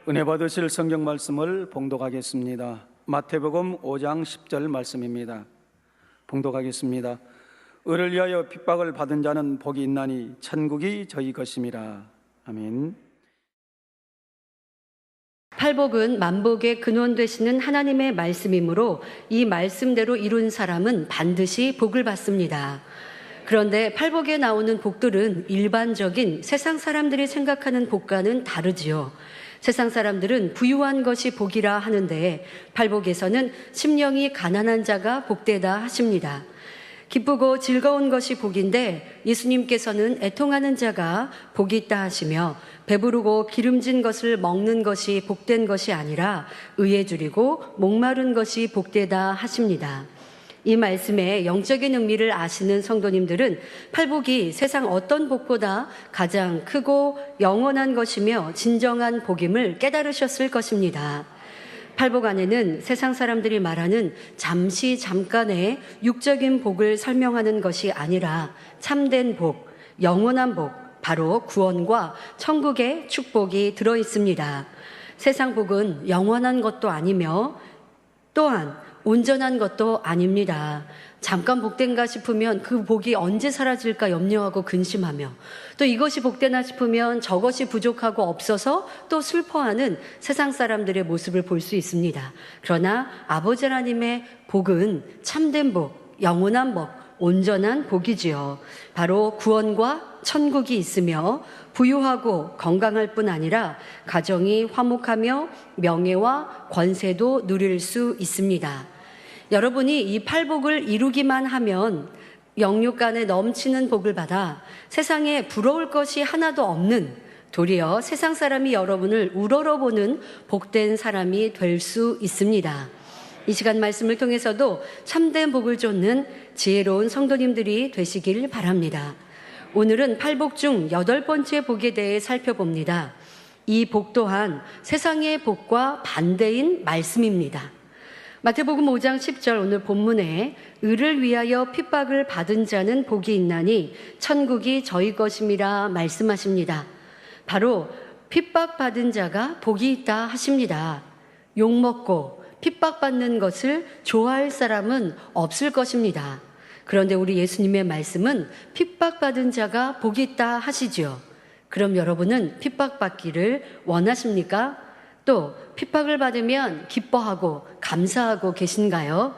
은혜 받으실 성경 말씀을 봉독하겠습니다. 마태복음 5장 10절 말씀입니다. 봉독하겠습니다. 의를 위하여 핍박을 받은 자는 복이 있나니 천국이 저희 것임이라. 아멘. 팔복은 만복의 근원 되시는 하나님의 말씀이므로 이 말씀대로 이룬 사람은 반드시 복을 받습니다. 그런데 팔복에 나오는 복들은 일반적인 세상 사람들이 생각하는 복과는 다르지요. 세상 사람들은 부유한 것이 복이라 하는데 팔복에서는 심령이 가난한 자가 복되다 하십니다. 기쁘고 즐거운 것이 복인데 예수님께서는 애통하는 자가 복이 있다 하시며 배부르고 기름진 것을 먹는 것이 복된 것이 아니라 의에 줄이고 목마른 것이 복되다 하십니다. 이 말씀의 영적인 의미를 아시는 성도님들은 팔복이 세상 어떤 복보다 가장 크고 영원한 것이며 진정한 복임을 깨달으셨을 것입니다. 팔복 안에는 세상 사람들이 말하는 잠깐의 육적인 복을 설명하는 것이 아니라 참된 복, 영원한 복, 바로 구원과 천국의 축복이 들어 있습니다. 세상 복은 영원한 것도 아니며 또한 온전한 것도 아닙니다. 잠깐 복된가 싶으면 그 복이 언제 사라질까 염려하고 근심하며 또 이것이 복되나 싶으면 저것이 부족하고 없어서 또 슬퍼하는 세상 사람들의 모습을 볼 수 있습니다. 그러나 아버지 하나님의 복은 참된 복, 영원한 복, 온전한 복이지요. 바로 구원과 천국이 있으며 부유하고 건강할 뿐 아니라 가정이 화목하며 명예와 권세도 누릴 수 있습니다. 여러분이 이 팔복을 이루기만 하면 영육간에 넘치는 복을 받아 세상에 부러울 것이 하나도 없는, 도리어 세상 사람이 여러분을 우러러보는 복된 사람이 될 수 있습니다. 이 시간 말씀을 통해서도 참된 복을 쫓는 지혜로운 성도님들이 되시길 바랍니다. 오늘은 팔복 중 8번째 복에 대해 살펴봅니다. 이 복 또한 세상의 복과 반대인 말씀입니다. 마태복음 5장 10절 오늘 본문에 의를 위하여 핍박을 받은 자는 복이 있나니 천국이 저희 것임이라 말씀하십니다. 바로 핍박받은 자가 복이 있다 하십니다. 욕먹고 핍박받는 것을 좋아할 사람은 없을 것입니다. 그런데 우리 예수님의 말씀은 핍박받은 자가 복이 있다 하시지요. 그럼 여러분은 핍박받기를 원하십니까? 또 핍박을 받으면 기뻐하고 감사하고 계신가요?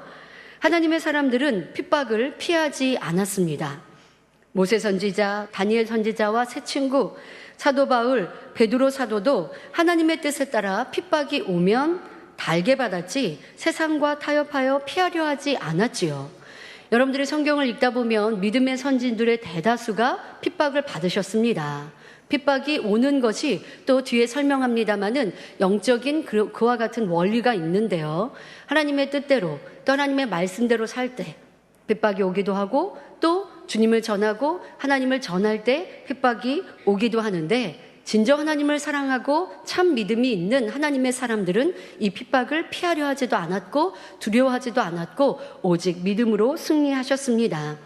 하나님의 사람들은 핍박을 피하지 않았습니다. 모세 선지자, 다니엘 선지자와 세 친구, 사도 바울, 베드로 사도도 하나님의 뜻에 따라 핍박이 오면 달게 받았지 세상과 타협하여 피하려 하지 않았지요. 여러분들이 성경을 읽다 보면 믿음의 선진들의 대다수가 핍박을 받으셨습니다. 핍박이 오는 것이 또 뒤에 설명합니다마는 영적인 그와 같은 원리가 있는데요. 하나님의 뜻대로 또 하나님의 말씀대로 살 때 핍박이 오기도 하고 또 주님을 전하고 하나님을 전할 때 핍박이 오기도 하는데 진정 하나님을 사랑하고 참 믿음이 있는 하나님의 사람들은 이 핍박을 피하려 하지도 않았고 두려워하지도 않았고 오직 믿음으로 승리하셨습니다.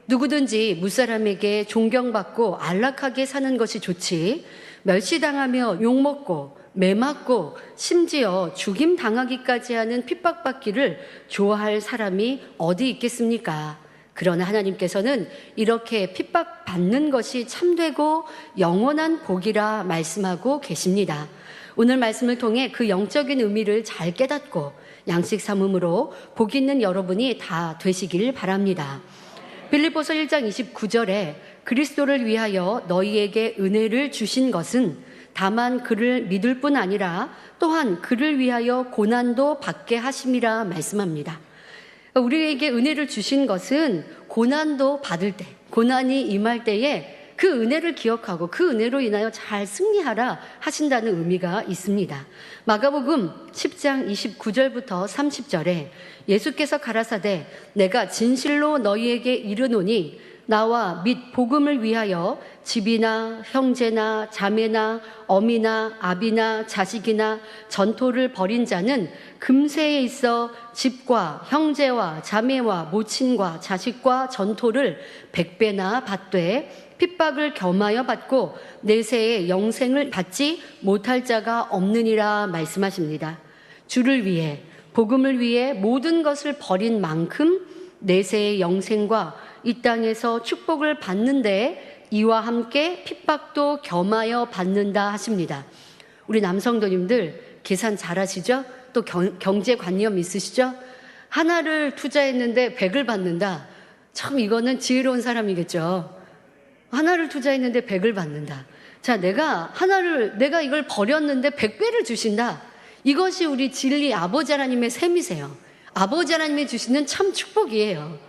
누구든지 무사람에게 존경받고 안락하게 사는 것이 좋지 멸시당하며 욕먹고 매맞고 심지어 죽임당하기까지 하는 핍박받기를 좋아할 사람이 어디 있겠습니까? 그러나 하나님께서는 이렇게 핍박받는 것이 참되고 영원한 복이라 말씀하고 계십니다. 오늘 말씀을 통해 그 영적인 의미를 잘 깨닫고 양식 삼음으로 복 있는 여러분이 다 되시길 바랍니다. 빌립보서 1장 29절에 그리스도를 위하여 너희에게 은혜를 주신 것은 다만 그를 믿을 뿐 아니라 또한 그를 위하여 고난도 받게 하심이라 말씀합니다. 우리에게 은혜를 주신 것은 고난도 받을 때, 고난이 임할 때에 그 은혜를 기억하고 그 은혜로 인하여 잘 승리하라 하신다는 의미가 있습니다. 마가복음 10장 29절부터 30절에 예수께서 가라사대 내가 진실로 너희에게 이르노니 나와 및 복음을 위하여 집이나 형제나 자매나 어미나 아비나 자식이나 전토를 벌인 자는 금세에 있어 집과 형제와 자매와 모친과 자식과 전토를 100배나 받되 핍박을 겸하여 받고 내세에 영생을 받지 못할 자가 없느니라 말씀하십니다. 주를 위해 복음을 위해 모든 것을 버린 만큼 내세의 영생과 이 땅에서 축복을 받는데 이와 함께 핍박도 겸하여 받는다 하십니다. 우리 남성도님들 계산 잘하시죠? 또 경제관념 있으시죠? 하나를 투자했는데 100을 받는다. 참 이거는 지혜로운 사람이겠죠. 하나를 투자했는데 100을 받는다. 자, 내가 이걸 버렸는데 100배를 주신다. 이것이 우리 진리 아버지 하나님의 셈이세요. 아버지 하나님이 주시는 참 축복이에요.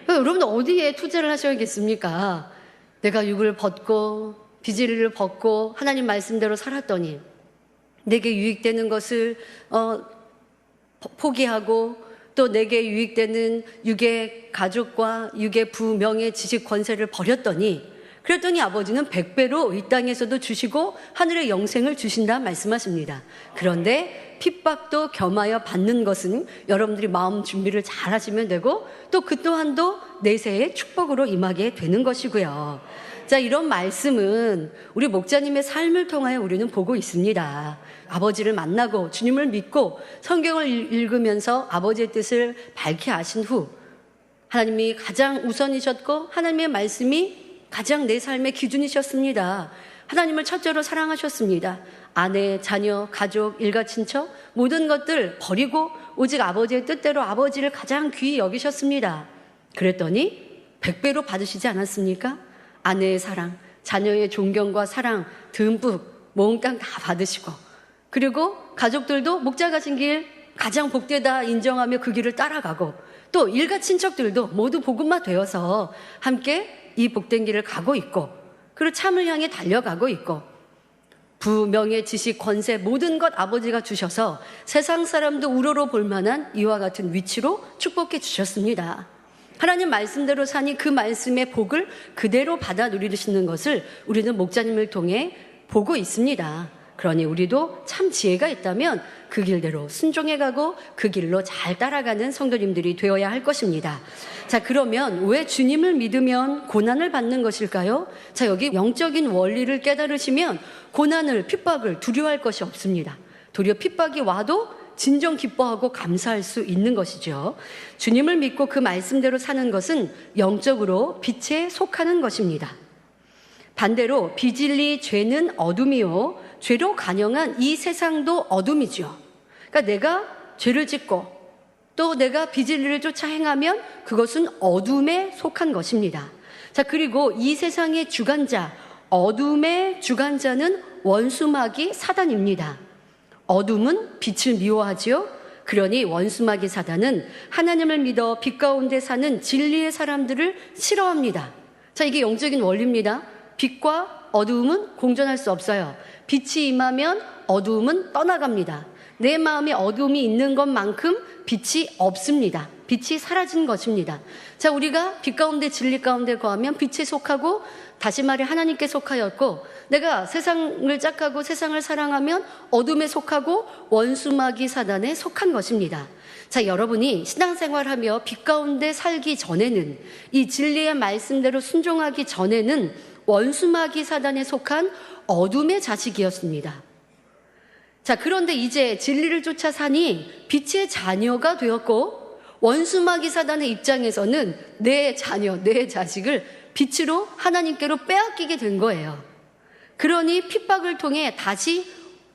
여러분 어디에 투자를 하셔야겠습니까? 내가 육을 벗고 비질리를 벗고 하나님 말씀대로 살았더니 내게 유익되는 것을 포기하고 또 내게 유익되는 육의 가족과 육의 부명예 지식 권세를 버렸더니 그랬더니 아버지는 100배로 이 땅에서도 주시고 하늘의 영생을 주신다 말씀하십니다. 그런데 핍박도 겸하여 받는 것은 여러분들이 마음 준비를 잘 하시면 되고 또 그 또한도 내세의 축복으로 임하게 되는 것이고요. 자, 이런 말씀은 우리 목자님의 삶을 통하여 우리는 보고 있습니다. 아버지를 만나고 주님을 믿고 성경을 읽으면서 아버지의 뜻을 밝히 아신 후 하나님이 가장 우선이셨고 하나님의 말씀이 가장 내 삶의 기준이셨습니다. 하나님을 첫째로 사랑하셨습니다. 아내, 자녀, 가족, 일가, 친척 모든 것들 버리고 오직 아버지의 뜻대로 아버지를 가장 귀히 여기셨습니다. 그랬더니 100배로 받으시지 않았습니까? 아내의 사랑, 자녀의 존경과 사랑 듬뿍 몽땅 다 받으시고 그리고 가족들도 목자 가신 길 가장 복되다 인정하며 그 길을 따라가고 또 일가 친척들도 모두 복음화 되어서 함께 이 복된 길을 가고 있고 그리고 참을 향해 달려가고 있고 부명예 지식 권세 모든 것 아버지가 주셔서 세상 사람도 우러러 볼 만한 이와 같은 위치로 축복해 주셨습니다. 하나님 말씀대로 사니 그 말씀의 복을 그대로 받아 누리시는 것을 우리는 목자님을 통해 보고 있습니다. 그러니 우리도 참 지혜가 있다면 그 길대로 순종해 가고 그 길로 잘 따라가는 성도님들이 되어야 할 것입니다. 자, 그러면 왜 주님을 믿으면 고난을 받는 것일까요? 자, 여기 영적인 원리를 깨달으시면 고난을, 핍박을 두려워할 것이 없습니다. 도리어 핍박이 와도 진정 기뻐하고 감사할 수 있는 것이죠. 주님을 믿고 그 말씀대로 사는 것은 영적으로 빛에 속하는 것입니다. 반대로 비진리 죄는 어둠이요 죄로 간영한 이 세상도 어둠이죠. 그러니까 내가 죄를 짓고 또 내가 비진리를 쫓아 행하면 그것은 어둠에 속한 것입니다. 자, 그리고 이 세상의 주관자, 어둠의 주관자는 원수마귀 사단입니다. 어둠은 빛을 미워하지요. 그러니 원수마귀 사단은 하나님을 믿어 빛 가운데 사는 진리의 사람들을 싫어합니다. 자, 이게 영적인 원리입니다. 빛과 어두움은 공존할 수 없어요. 빛이 임하면 어두움은 떠나갑니다. 내 마음에 어두움이 있는 것만큼 빛이 없습니다. 빛이 사라진 것입니다. 자, 우리가 빛 가운데 진리 가운데 거하면 빛에 속하고 다시 말해 하나님께 속하였고 내가 세상을 짝하고 세상을 사랑하면 어둠에 속하고 원수마귀 사단에 속한 것입니다. 자, 여러분이 신앙생활하며 빛 가운데 살기 전에는 이 진리의 말씀대로 순종하기 전에는 원수마귀 사단에 속한 어둠의 자식이었습니다. 자, 그런데 이제 진리를 쫓아 사니 빛의 자녀가 되었고 원수마귀 사단의 입장에서는 내 자녀, 내 자식을 빛으로 하나님께로 빼앗기게 된 거예요. 그러니 핍박을 통해 다시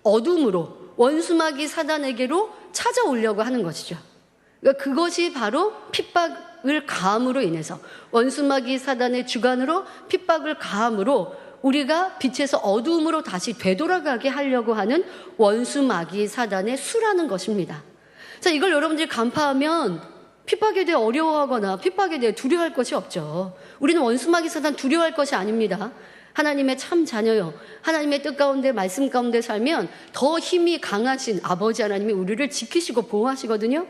어둠으로 원수마귀 사단에게로 찾아오려고 하는 것이죠. 그러니까 그것이 바로 핍박을 가함으로 인해서 원수마귀 사단의 주관으로 핍박을 가함으로 우리가 빛에서 어두움으로 다시 되돌아가게 하려고 하는 원수마귀 사단의 수라는 것입니다. 자, 이걸 여러분들이 간파하면 핍박에 대해 어려워하거나 핍박에 대해 두려워할 것이 없죠. 우리는 원수마귀 사단 두려워할 것이 아닙니다. 하나님의 참 자녀요. 하나님의 뜻 가운데 말씀 가운데 살면 더 힘이 강하신 아버지 하나님이 우리를 지키시고 보호하시거든요.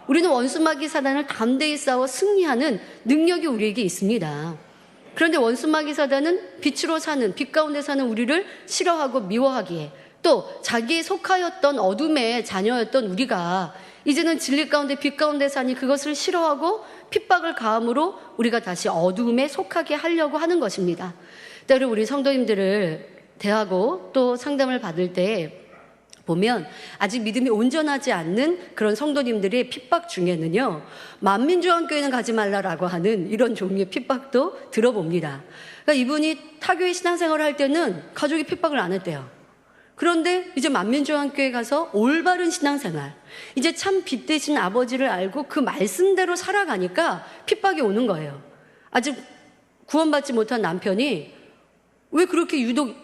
우리는 원수마귀 사단을 담대히 싸워 승리하는 능력이 우리에게 있습니다. 그런데 원수마귀 사단은 빛으로 사는, 빛 가운데 사는 우리를 싫어하고 미워하기에, 또 자기에 속하였던 어둠의 자녀였던 우리가 이제는 진리 가운데 빛 가운데 사니 그것을 싫어하고 핍박을 가함으로 우리가 다시 어둠에 속하게 하려고 하는 것입니다. 때로 우리 성도님들을 대하고 또 상담을 받을 때 보면 아직 믿음이 온전하지 않는 그런 성도님들의 핍박 중에는요, 만민중앙교회는 가지 말라라고 하는 이런 종류의 핍박도 들어봅니다. 그러니까 이분이 타교회 신앙생활을 할 때는 가족이 핍박을 안 했대요. 그런데 이제 만민중앙교회 가서 올바른 신앙생활, 이제 참 빛 되신 아버지를 알고 그 말씀대로 살아가니까 핍박이 오는 거예요. 아직 구원받지 못한 남편이 왜 그렇게 유독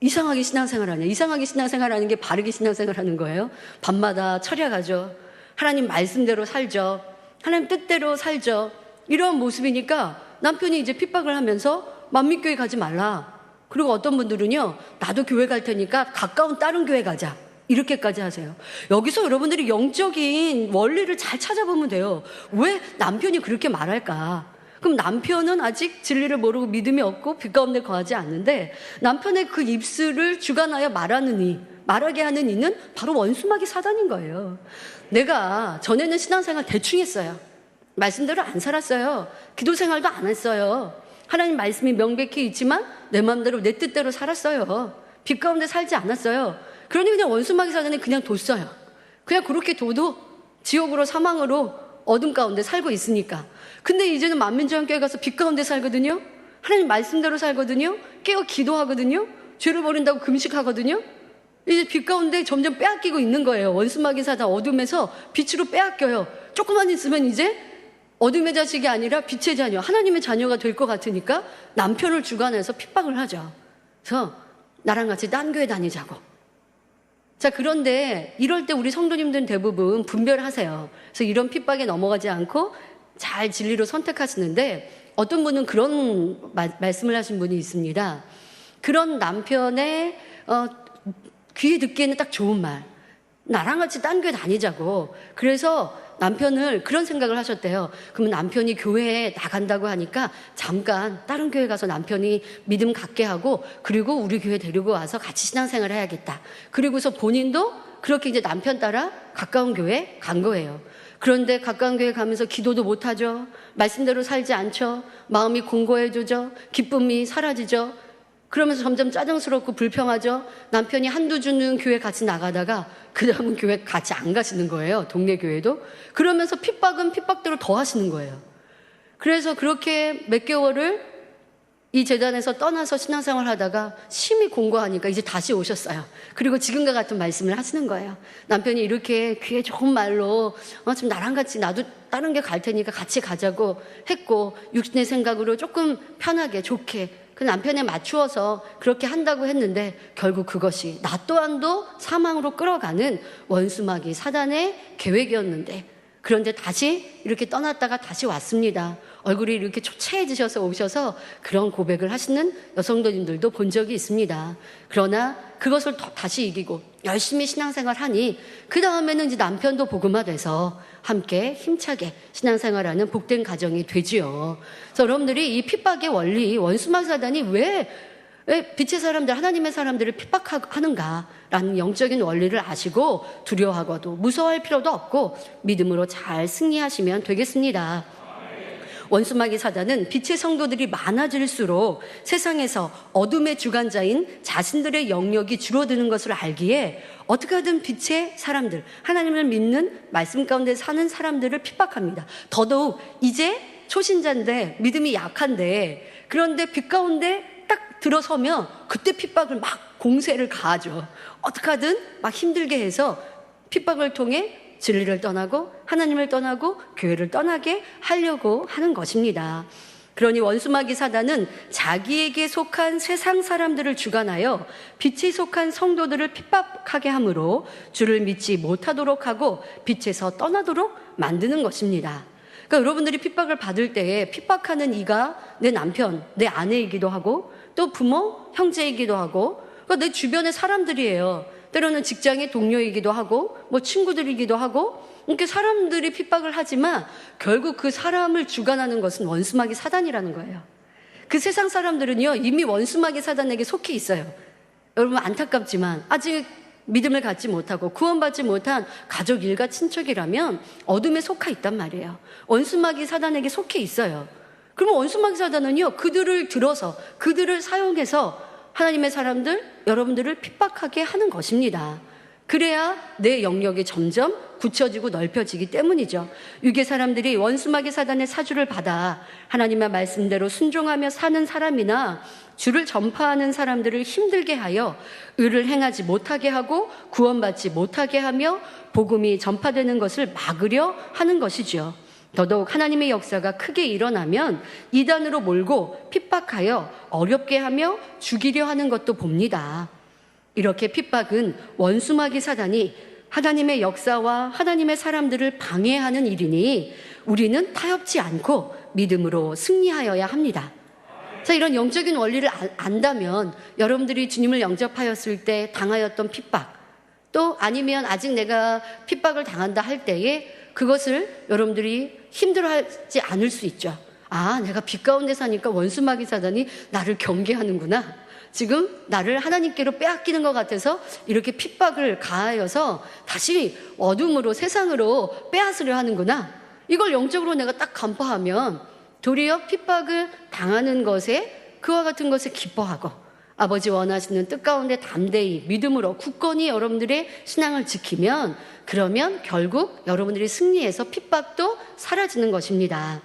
이상하게 신앙생활하냐, 이상하게 신앙생활하는 게 바르게 신앙생활하는 거예요. 밤마다 철야가죠, 하나님 말씀대로 살죠, 하나님 뜻대로 살죠, 이런 모습이니까 남편이 이제 핍박을 하면서 만민교회 가지 말라. 그리고 어떤 분들은요, 나도 교회 갈 테니까 가까운 다른 교회 가자, 이렇게까지 하세요. 여기서 여러분들이 영적인 원리를 잘 찾아보면 돼요. 왜 남편이 그렇게 말할까? 그럼 남편은 아직 진리를 모르고 믿음이 없고 빛 가운데 거하지 않는데, 남편의 그 입술을 주관하여 말하게 하는 이는 바로 원수마귀 사단인 거예요. 내가 전에는 신앙생활 대충 했어요. 말씀대로 안 살았어요. 기도 생활도 안 했어요. 하나님 말씀이 명백히 있지만 내 마음대로 내 뜻대로 살았어요. 빛 가운데 살지 않았어요. 그러니 그냥 원수마귀 사단이 그냥 뒀어요. 그냥 그렇게 둬도 지옥으로, 사망으로, 어둠 가운데 살고 있으니까. 근데 이제는 만민중앙교회 가서 빛 가운데 살거든요. 하나님 말씀대로 살거든요. 깨어 기도하거든요. 죄를 버린다고 금식하거든요. 이제 빛 가운데 점점 빼앗기고 있는 거예요. 원수마귀 사단 어둠에서 빛으로 빼앗겨요. 조금만 있으면 이제 어둠의 자식이 아니라 빛의 자녀, 하나님의 자녀가 될 것 같으니까 남편을 주관해서 핍박을 하죠. 그래서 나랑 같이 딴 교회 다니자고. 자, 그런데 이럴 때 우리 성도님들은 대부분 분별하세요. 그래서 이런 핍박에 넘어가지 않고 잘 진리로 선택하시는데, 어떤 분은 그런 말씀을 하신 분이 있습니다. 그런 남편의 귀에 듣기에는 딱 좋은 말, 나랑 같이 딴 교회 다니자고. 그래서 남편을 그런 생각을 하셨대요. 그러면 남편이 교회에 나간다고 하니까 잠깐 다른 교회 가서 남편이 믿음 갖게 하고, 그리고 우리 교회 데리고 와서 같이 신앙생활을 해야겠다. 그리고서 본인도 그렇게 이제 남편 따라 가까운 교회 간 거예요. 그런데 가까운 교회 가면서 기도도 못하죠. 말씀대로 살지 않죠. 마음이 공고해지죠. 기쁨이 사라지죠. 그러면서 점점 짜증스럽고 불평하죠. 남편이 한두 주는 교회 같이 나가다가 그 다음은 교회 같이 안 가시는 거예요. 동네 교회도. 그러면서 핍박은 핍박대로 더 하시는 거예요. 그래서 그렇게 몇 개월을 이 재단에서 떠나서 신앙생활 하다가 심히 공고하니까 이제 다시 오셨어요. 그리고 지금과 같은 말씀을 하시는 거예요. 남편이 이렇게 귀에 좋은 말로 좀 나랑 같이, 나도 다른 게 갈 테니까 같이 가자고 했고, 육신의 생각으로 조금 편하게 좋게 그 남편에 맞추어서 그렇게 한다고 했는데, 결국 그것이 나 또한도 사망으로 끌어가는 원수마귀 사단의 계획이었는데, 그런데 다시 이렇게 떠났다가 다시 왔습니다. 얼굴이 이렇게 초췌해지셔서 오셔서 그런 고백을 하시는 여성도님들도 본 적이 있습니다. 그러나 그것을 다시 이기고 열심히 신앙생활 하니 그 다음에는 이제 남편도 복음화돼서 함께 힘차게 신앙생활하는 복된 가정이 되지요. 그래서 여러분들이 이 핍박의 원리, 원수마귀 사단이 왜 빛의 사람들, 하나님의 사람들을 핍박하는가라는 영적인 원리를 아시고 두려워하고도 무서워할 필요도 없고 믿음으로 잘 승리하시면 되겠습니다. 원수마귀 사단은 빛의 성도들이 많아질수록 세상에서 어둠의 주관자인 자신들의 영역이 줄어드는 것을 알기에 어떻게 하든 빛의 사람들, 하나님을 믿는 말씀 가운데 사는 사람들을 핍박합니다. 더더욱 이제 초신자인데 믿음이 약한데, 그런데 빛 가운데 딱 들어서면 그때 핍박을 막 공세를 가하죠. 어떻게 하든 막 힘들게 해서 핍박을 통해 진리를 떠나고 하나님을 떠나고 교회를 떠나게 하려고 하는 것입니다. 그러니 원수마귀 사단은 자기에게 속한 세상 사람들을 주관하여 빛에 속한 성도들을 핍박하게 함으로 주를 믿지 못하도록 하고 빛에서 떠나도록 만드는 것입니다. 그러니까 여러분들이 핍박을 받을 때에 핍박하는 이가 내 남편, 내 아내이기도 하고 또 부모, 형제이기도 하고, 그러니까 내 주변의 사람들이에요. 때로는 직장의 동료이기도 하고 뭐 친구들이기도 하고, 이렇게 사람들이 핍박을 하지만 결국 그 사람을 주관하는 것은 원수마귀 사단이라는 거예요. 그 세상 사람들은요, 이미 원수마귀 사단에게 속해 있어요. 여러분, 안타깝지만 아직 믿음을 갖지 못하고 구원받지 못한 가족, 일가, 친척이라면 어둠에 속해 있단 말이에요. 원수마귀 사단에게 속해 있어요. 그러면 원수마귀 사단은요, 그들을 들어서, 그들을 사용해서 하나님의 사람들, 여러분들을 핍박하게 하는 것입니다. 그래야 내 영역이 점점 굳혀지고 넓혀지기 때문이죠. 유괴 사람들이 원수마귀 사단의 사주를 받아 하나님의 말씀대로 순종하며 사는 사람이나 주를 전파하는 사람들을 힘들게 하여 의를 행하지 못하게 하고 구원받지 못하게 하며 복음이 전파되는 것을 막으려 하는 것이죠. 더더욱 하나님의 역사가 크게 일어나면 이단으로 몰고 핍박하여 어렵게 하며 죽이려 하는 것도 봅니다. 이렇게 핍박은 원수마귀 사단이 하나님의 역사와 하나님의 사람들을 방해하는 일이니 우리는 타협치 않고 믿음으로 승리하여야 합니다. 자, 이런 영적인 원리를 안다면 여러분들이 주님을 영접하였을 때 당하였던 핍박, 또 아니면 아직 내가 핍박을 당한다 할 때에 그것을 여러분들이 힘들어하지 않을 수 있죠. 아, 내가 빛 가운데 사니까 원수마귀 사단이 나를 경계하는구나. 지금 나를 하나님께로 빼앗기는 것 같아서 이렇게 핍박을 가하여서 다시 어둠으로, 세상으로 빼앗으려 하는구나. 이걸 영적으로 내가 딱 간파하면 도리어 핍박을 당하는 것에, 그와 같은 것에 기뻐하고 아버지 원하시는 뜻 가운데 담대히 믿음으로 굳건히 여러분들의 신앙을 지키면, 그러면 결국 여러분들이 승리해서 핍박도 사라지는 것입니다.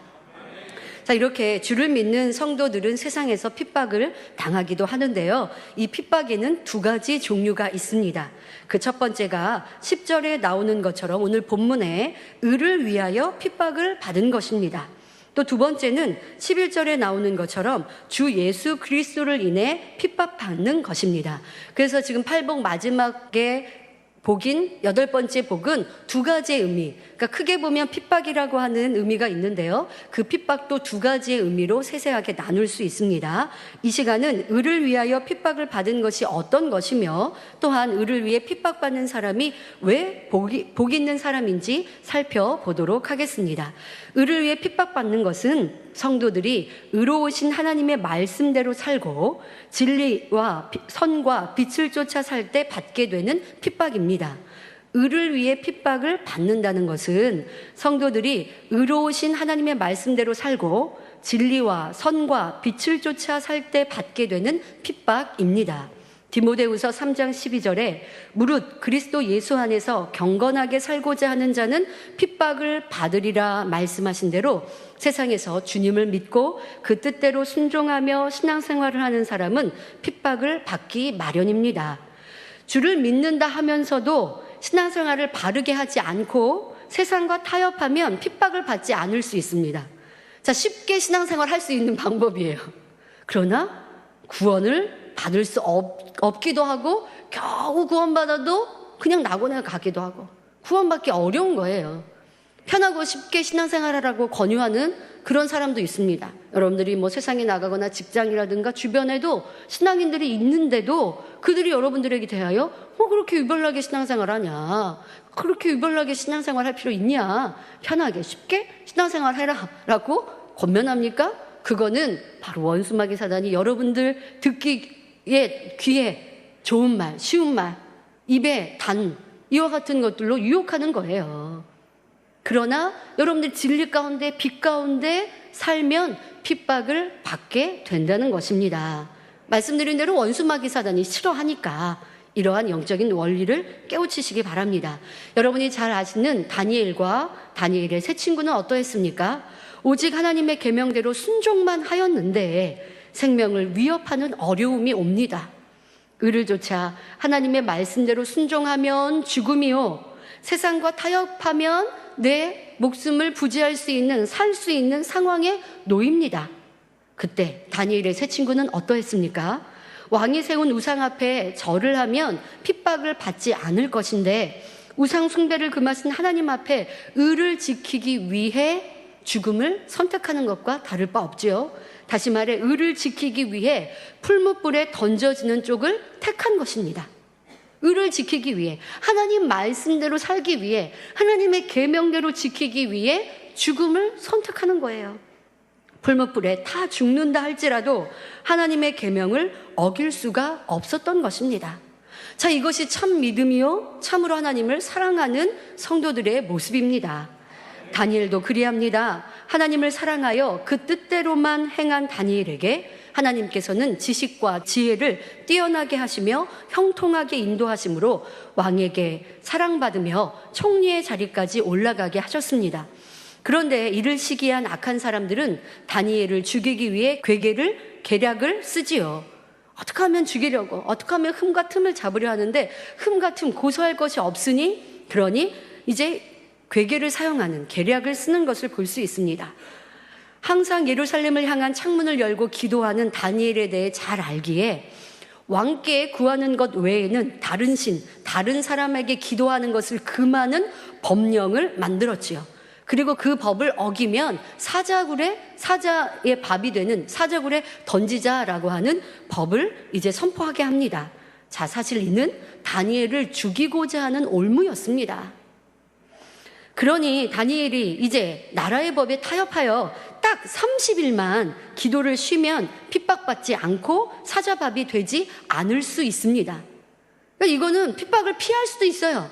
자, 이렇게 주를 믿는 성도들은 세상에서 핍박을 당하기도 하는데요. 이 핍박에는 두 가지 종류가 있습니다. 그 첫 번째가 10절에 나오는 것처럼 오늘 본문에 의를 위하여 핍박을 받은 것입니다. 또 두 번째는 11절에 나오는 것처럼 주 예수 그리스도를 인해 핍박받는 것입니다. 그래서 지금 팔복 마지막에 복인, 8번째 복은 두 가지의 의미, 그러니까 크게 보면 핍박이라고 하는 의미가 있는데요. 그 핍박도 두 가지의 의미로 세세하게 나눌 수 있습니다. 이 시간은 의를 위하여 핍박을 받은 것이 어떤 것이며, 또한 의를 위해 핍박받는 사람이 왜 복 있는 사람인지 살펴보도록 하겠습니다. 의를 위해 핍박받는 것은 성도들이 의로우신 하나님의 말씀대로 살고 진리와 선과 빛을 쫓아 살 때 받게 되는 핍박입니다. 의를 위해 핍박을 받는다는 것은 성도들이 의로우신 하나님의 말씀대로 살고 진리와 선과 빛을 쫓아 살 때 받게 되는 핍박입니다. 디모데후서 3장 12절에 무릇 그리스도 예수 안에서 경건하게 살고자 하는 자는 핍박을 받으리라 말씀하신 대로 세상에서 주님을 믿고 그 뜻대로 순종하며 신앙생활을 하는 사람은 핍박을 받기 마련입니다. 주를 믿는다 하면서도 신앙생활을 바르게 하지 않고 세상과 타협하면 핍박을 받지 않을 수 있습니다. 자, 쉽게 신앙생활 할 수 있는 방법이에요. 그러나 구원을 받을 수 없기도 하고 겨우 구원받아도 그냥 낙원에 가기도 하고 구원받기 어려운 거예요. 편하고 쉽게 신앙생활하라고 권유하는 그런 사람도 있습니다. 여러분들이 뭐 세상에 나가거나 직장이라든가 주변에도 신앙인들이 있는데도 그들이 여러분들에게 대하여 그렇게 유별나게 신앙생활 하냐, 그렇게 유별나게 신앙생활 할 필요 있냐, 편하게 쉽게 신앙생활 해라 라고 권면합니까? 그거는 바로 원수마귀 사단이 여러분들 듣기에 귀에 좋은 말, 쉬운 말, 입에 단 이와 같은 것들로 유혹하는 거예요. 그러나 여러분들 진리 가운데 빛 가운데 살면 핍박을 받게 된다는 것입니다. 말씀드린 대로 원수마귀 사단이 싫어하니까 이러한 영적인 원리를 깨우치시기 바랍니다. 여러분이 잘 아시는 다니엘과 다니엘의 세 친구는 어떠했습니까? 오직 하나님의 계명대로 순종만 하였는데 생명을 위협하는 어려움이 옵니다. 의를 좇아 하나님의 말씀대로 순종하면 죽음이요, 세상과 타협하면 내 목숨을 부지할 수 있는, 살 수 있는 상황에 놓입니다. 그때 다니엘의 세 친구는 어떠했습니까? 왕이 세운 우상 앞에 절을 하면 핍박을 받지 않을 것인데 우상 숭배를 금하신 하나님 앞에 의를 지키기 위해 죽음을 선택하는 것과 다를 바 없지요. 다시 말해 의를 지키기 위해 풀무불에 던져지는 쪽을 택한 것입니다. 의를 지키기 위해, 하나님 말씀대로 살기 위해, 하나님의 계명대로 지키기 위해 죽음을 선택하는 거예요. 풀무불에 타 죽는다 할지라도 하나님의 계명을 어길 수가 없었던 것입니다. 자, 이것이 참 믿음이요 참으로 하나님을 사랑하는 성도들의 모습입니다. 다니엘도 그리합니다. 하나님을 사랑하여 그 뜻대로만 행한 다니엘에게 하나님께서는 지식과 지혜를 뛰어나게 하시며 형통하게 인도하심으로 왕에게 사랑받으며 총리의 자리까지 올라가게 하셨습니다. 그런데 이를 시기한 악한 사람들은 다니엘을 죽이기 위해 계략을 쓰지요. 어떻게 하면 죽이려고, 어떻게 하면 흠과 틈을 잡으려 하는데 흠과 틈 고소할 것이 없으니, 그러니 이제 괴계를 사용하는, 계략을 쓰는 것을 볼 수 있습니다. 항상 예루살렘을 향한 창문을 열고 기도하는 다니엘에 대해 잘 알기에 왕께 구하는 것 외에는 다른 사람에게 기도하는 것을 금하는 법령을 만들었지요. 그리고 그 법을 어기면 사자의 밥이 되는 사자굴에 던지자라고 하는 법을 이제 선포하게 합니다. 자, 사실 이는 다니엘을 죽이고자 하는 올무였습니다. 그러니 다니엘이 이제 나라의 법에 타협하여 딱 30일만 기도를 쉬면 핍박받지 않고 사자밥이 되지 않을 수 있습니다. 그러니까 이거는 핍박을 피할 수도 있어요.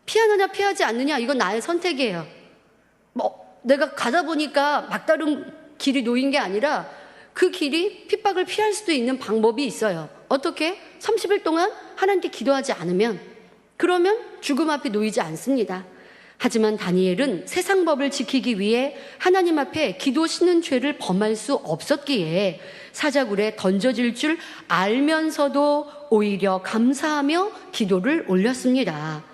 피하느냐 피하지 않느냐, 이건 나의 선택이에요. 내가 가다 보니까 막다른 길이 놓인 게 아니라 그 길이 핍박을 피할 수도 있는 방법이 있어요. 어떻게? 30일 동안 하나님께 기도하지 않으면, 그러면 죽음 앞에 놓이지 않습니다. 하지만 다니엘은 세상 법을 지키기 위해 하나님 앞에 기도 쉬는 죄를 범할 수 없었기에 사자굴에 던져질 줄 알면서도 오히려 감사하며 기도를 올렸습니다.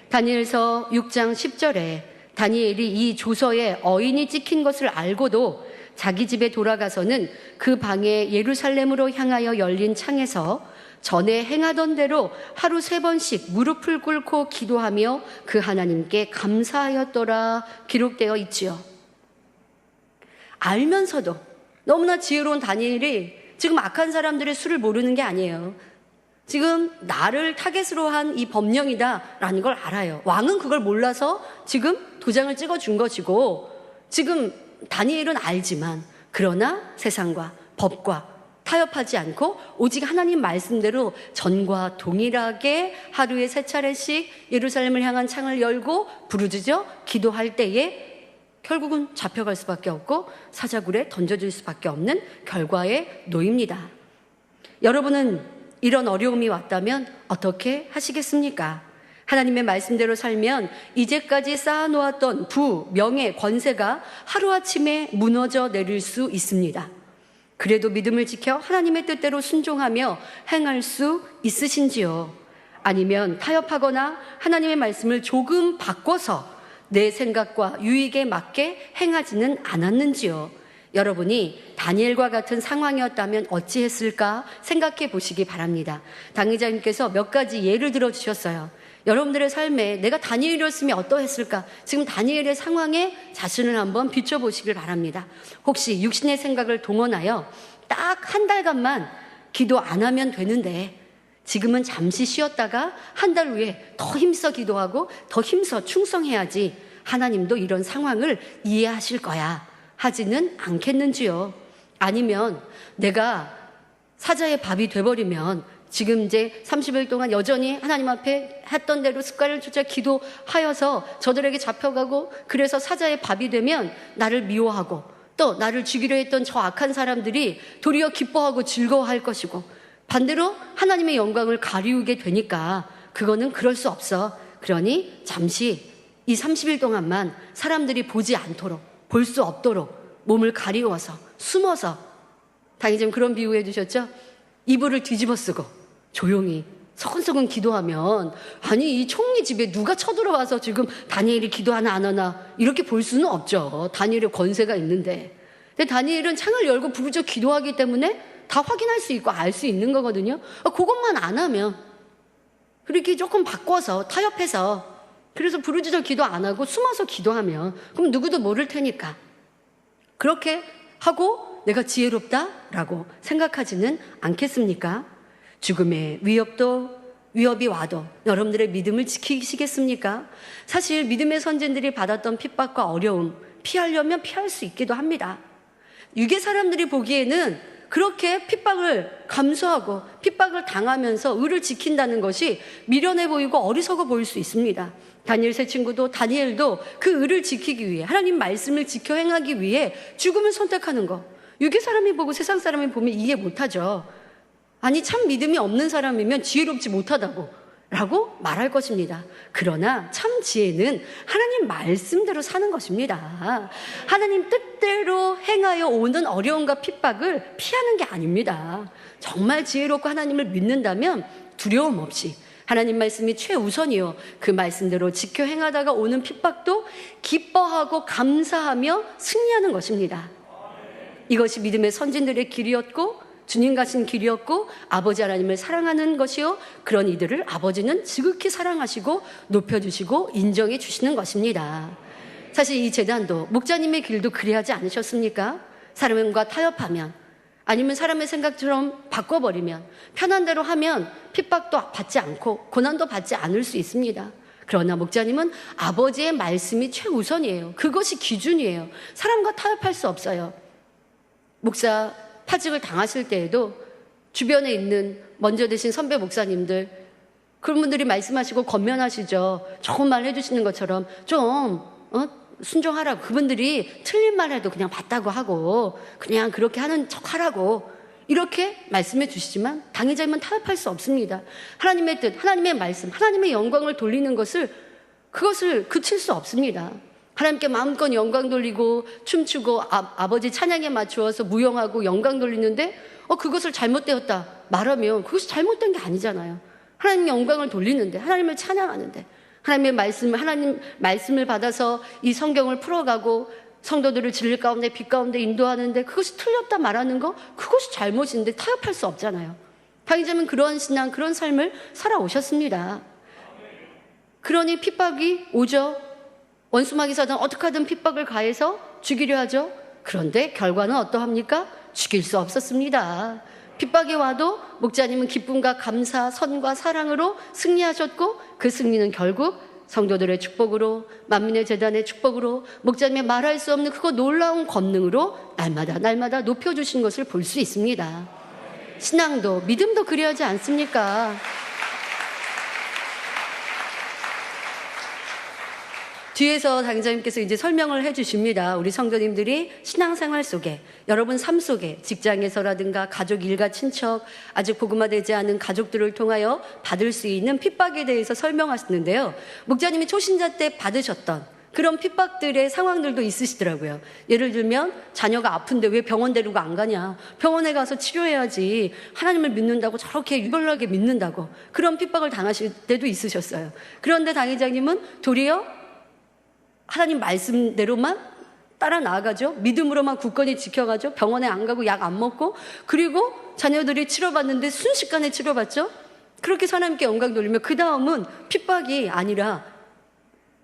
다니엘서 6장 10절에 다니엘이 이 조서에 어인이 찍힌 것을 알고도 자기 집에 돌아가서는 그 방에 예루살렘으로 향하여 열린 창에서 전에 행하던 대로 하루 3번씩 무릎을 꿇고 기도하며 그 하나님께 감사하였더라 기록되어 있지요. 알면서도, 너무나 지혜로운 다니엘이 지금 악한 사람들의 수를 모르는 게 아니에요. 지금 나를 타겟으로 한 이 법령이다라는 걸 알아요. 왕은 그걸 몰라서 지금 도장을 찍어준 것이고, 지금 다니엘은 알지만, 그러나 세상과 법과 타협하지 않고 오직 하나님 말씀대로 전과 동일하게 하루에 3차례씩 예루살렘을 향한 창을 열고 부르짖어 기도할 때에 결국은 잡혀갈 수밖에 없고 사자굴에 던져질 수밖에 없는 결과에 놓입니다. 여러분은 이런 어려움이 왔다면 어떻게 하시겠습니까? 하나님의 말씀대로 살면 이제까지 쌓아놓았던 부, 명예, 권세가 하루아침에 무너져 내릴 수 있습니다. 그래도 믿음을 지켜 하나님의 뜻대로 순종하며 행할 수 있으신지요? 아니면 타협하거나 하나님의 말씀을 조금 바꿔서 내 생각과 유익에 맞게 행하지는 않았는지요? 여러분이 다니엘과 같은 상황이었다면 어찌했을까 생각해 보시기 바랍니다. 당의자님께서 몇 가지 예를 들어주셨어요. 여러분들의 삶에 내가 다니엘이었으면 어떠했을까? 지금 다니엘의 상황에 자신을 한번 비춰보시길 바랍니다. 혹시 육신의 생각을 동원하여 딱 1달간만 기도 안 하면 되는데 지금은 잠시 쉬었다가 1달 후에 더 힘써 기도하고 더 힘써 충성해야지 하나님도 이런 상황을 이해하실 거야 하지는 않겠는지요? 아니면 내가 사자의 밥이 돼버리면 지금 이제 30일 동안 여전히 하나님 앞에 했던 대로 습관을 쫓아 기도하여서 저들에게 잡혀가고 그래서 사자의 밥이 되면 나를 미워하고 또 나를 죽이려 했던 저 악한 사람들이 도리어 기뻐하고 즐거워할 것이고 반대로 하나님의 영광을 가리우게 되니까 그거는 그럴 수 없어. 그러니 잠시 이 30일 동안만 사람들이 보지 않도록, 볼 수 없도록 몸을 가리워서 숨어서, 당연히 그런 비유해 주셨죠? 이불을 뒤집어 쓰고 조용히 서근서근 기도하면, 아니 이 총리 집에 누가 쳐들어와서 지금 다니엘이 기도하나 안 하나 이렇게 볼 수는 없죠. 다니엘의 권세가 있는데. 근데 다니엘은 창을 열고 부르짖어 기도하기 때문에 다 확인할 수 있고 알 수 있는 거거든요. 그것만 안 하면, 그렇게 조금 바꿔서 타협해서 그래서 부르짖어 기도 안 하고 숨어서 기도하면 그럼 누구도 모를 테니까 그렇게 하고 내가 지혜롭다라고 생각하지는 않겠습니까? 죽음의 위협이 와도 여러분들의 믿음을 지키시겠습니까? 사실 믿음의 선진들이 받았던 핍박과 어려움 피하려면 피할 수 있기도 합니다. 유괴 사람들이 보기에는 그렇게 핍박을 감수하고 핍박을 당하면서 의를 지킨다는 것이 미련해 보이고 어리석어 보일 수 있습니다. 다니엘 세 친구도 다니엘도 그 의를 지키기 위해, 하나님 말씀을 지켜 행하기 위해 죽음을 선택하는 거, 유괴 사람이 보고 세상 사람이 보면 이해 못하죠. 아니, 참 믿음이 없는 사람이면 지혜롭지 못하다고 라고 말할 것입니다. 그러나 참 지혜는 하나님 말씀대로 사는 것입니다. 하나님 뜻대로 행하여 오는 어려움과 핍박을 피하는 게 아닙니다. 정말 지혜롭고 하나님을 믿는다면 두려움 없이 하나님 말씀이 최우선이요, 그 말씀대로 지켜 행하다가 오는 핍박도 기뻐하고 감사하며 승리하는 것입니다. 이것이 믿음의 선진들의 길이었고 주님 가신 길이었고 아버지 하나님을 사랑하는 것이요, 그런 이들을 아버지는 지극히 사랑하시고 높여주시고 인정해 주시는 것입니다. 사실 이 제단도 목자님의 길도 그리하지 않으셨습니까? 사람과 타협하면, 아니면 사람의 생각처럼 바꿔버리면, 편한 대로 하면 핍박도 받지 않고 고난도 받지 않을 수 있습니다. 그러나 목자님은 아버지의 말씀이 최우선이에요. 그것이 기준이에요. 사람과 타협할 수 없어요. 목사 파직을 당하실 때에도 주변에 있는 먼저 되신 선배 목사님들, 그런 분들이 말씀하시고 권면하시죠. 좋은 말 해주시는 것처럼 좀 순종하라고, 그분들이 틀린 말 해도 그냥 맞다고 하고 그냥 그렇게 하는 척 하라고 이렇게 말씀해 주시지만 당의자이면 타협할 수 없습니다. 하나님의 뜻, 하나님의 말씀, 하나님의 영광을 돌리는 그것을 그칠 수 없습니다. 하나님께 마음껏 영광 돌리고 춤추고 아버지 찬양에 맞추어서 무용하고 영광 돌리는데 그것을 잘못되었다 말하면 그것이 잘못된 게 아니잖아요. 하나님 영광을 돌리는데, 하나님을 찬양하는데, 하나님 말씀을 받아서 이 성경을 풀어가고 성도들을 진리 가운데 빛 가운데 인도하는데 그것이 틀렸다 말하는 거, 그것이 잘못인데 타협할 수 없잖아요. 당의자면 그런 신앙, 그런 삶을 살아오셨습니다. 그러니 핍박이 오죠. 원수마귀 사단 어떻게 하든 핍박을 가해서 죽이려 하죠. 그런데 결과는 어떠합니까? 죽일 수 없었습니다. 핍박이 와도 목자님은 기쁨과 감사, 선과 사랑으로 승리하셨고, 그 승리는 결국 성도들의 축복으로, 만민의 재단의 축복으로, 목자님의 말할 수 없는 그거 놀라운 권능으로 날마다 높여주신 것을 볼 수 있습니다. 신앙도 믿음도 그리하지 않습니까? 뒤에서 당의자님께서 이제 설명을 해주십니다. 우리 성도님들이 신앙생활 속에, 여러분 삶 속에, 직장에서라든가 가족, 일가, 친척, 아직 복음화되지 않은 가족들을 통하여 받을 수 있는 핍박에 대해서 설명하시는데요. 목자님이 초신자 때 받으셨던 그런 핍박들의 상황들도 있으시더라고요. 예를 들면 자녀가 아픈데 왜 병원 데리고 안 가냐, 병원에 가서 치료해야지, 하나님을 믿는다고 저렇게 유별나게 믿는다고 그런 핍박을 당하실 때도 있으셨어요. 그런데 당의자님은 도리어 하나님 말씀대로만 따라 나아가죠. 믿음으로만 굳건히 지켜가죠. 병원에 안 가고 약 안 먹고, 그리고 자녀들이 치료받는데 순식간에 치료받죠. 그렇게 하나님께 영광 돌리며 그 다음은 핍박이 아니라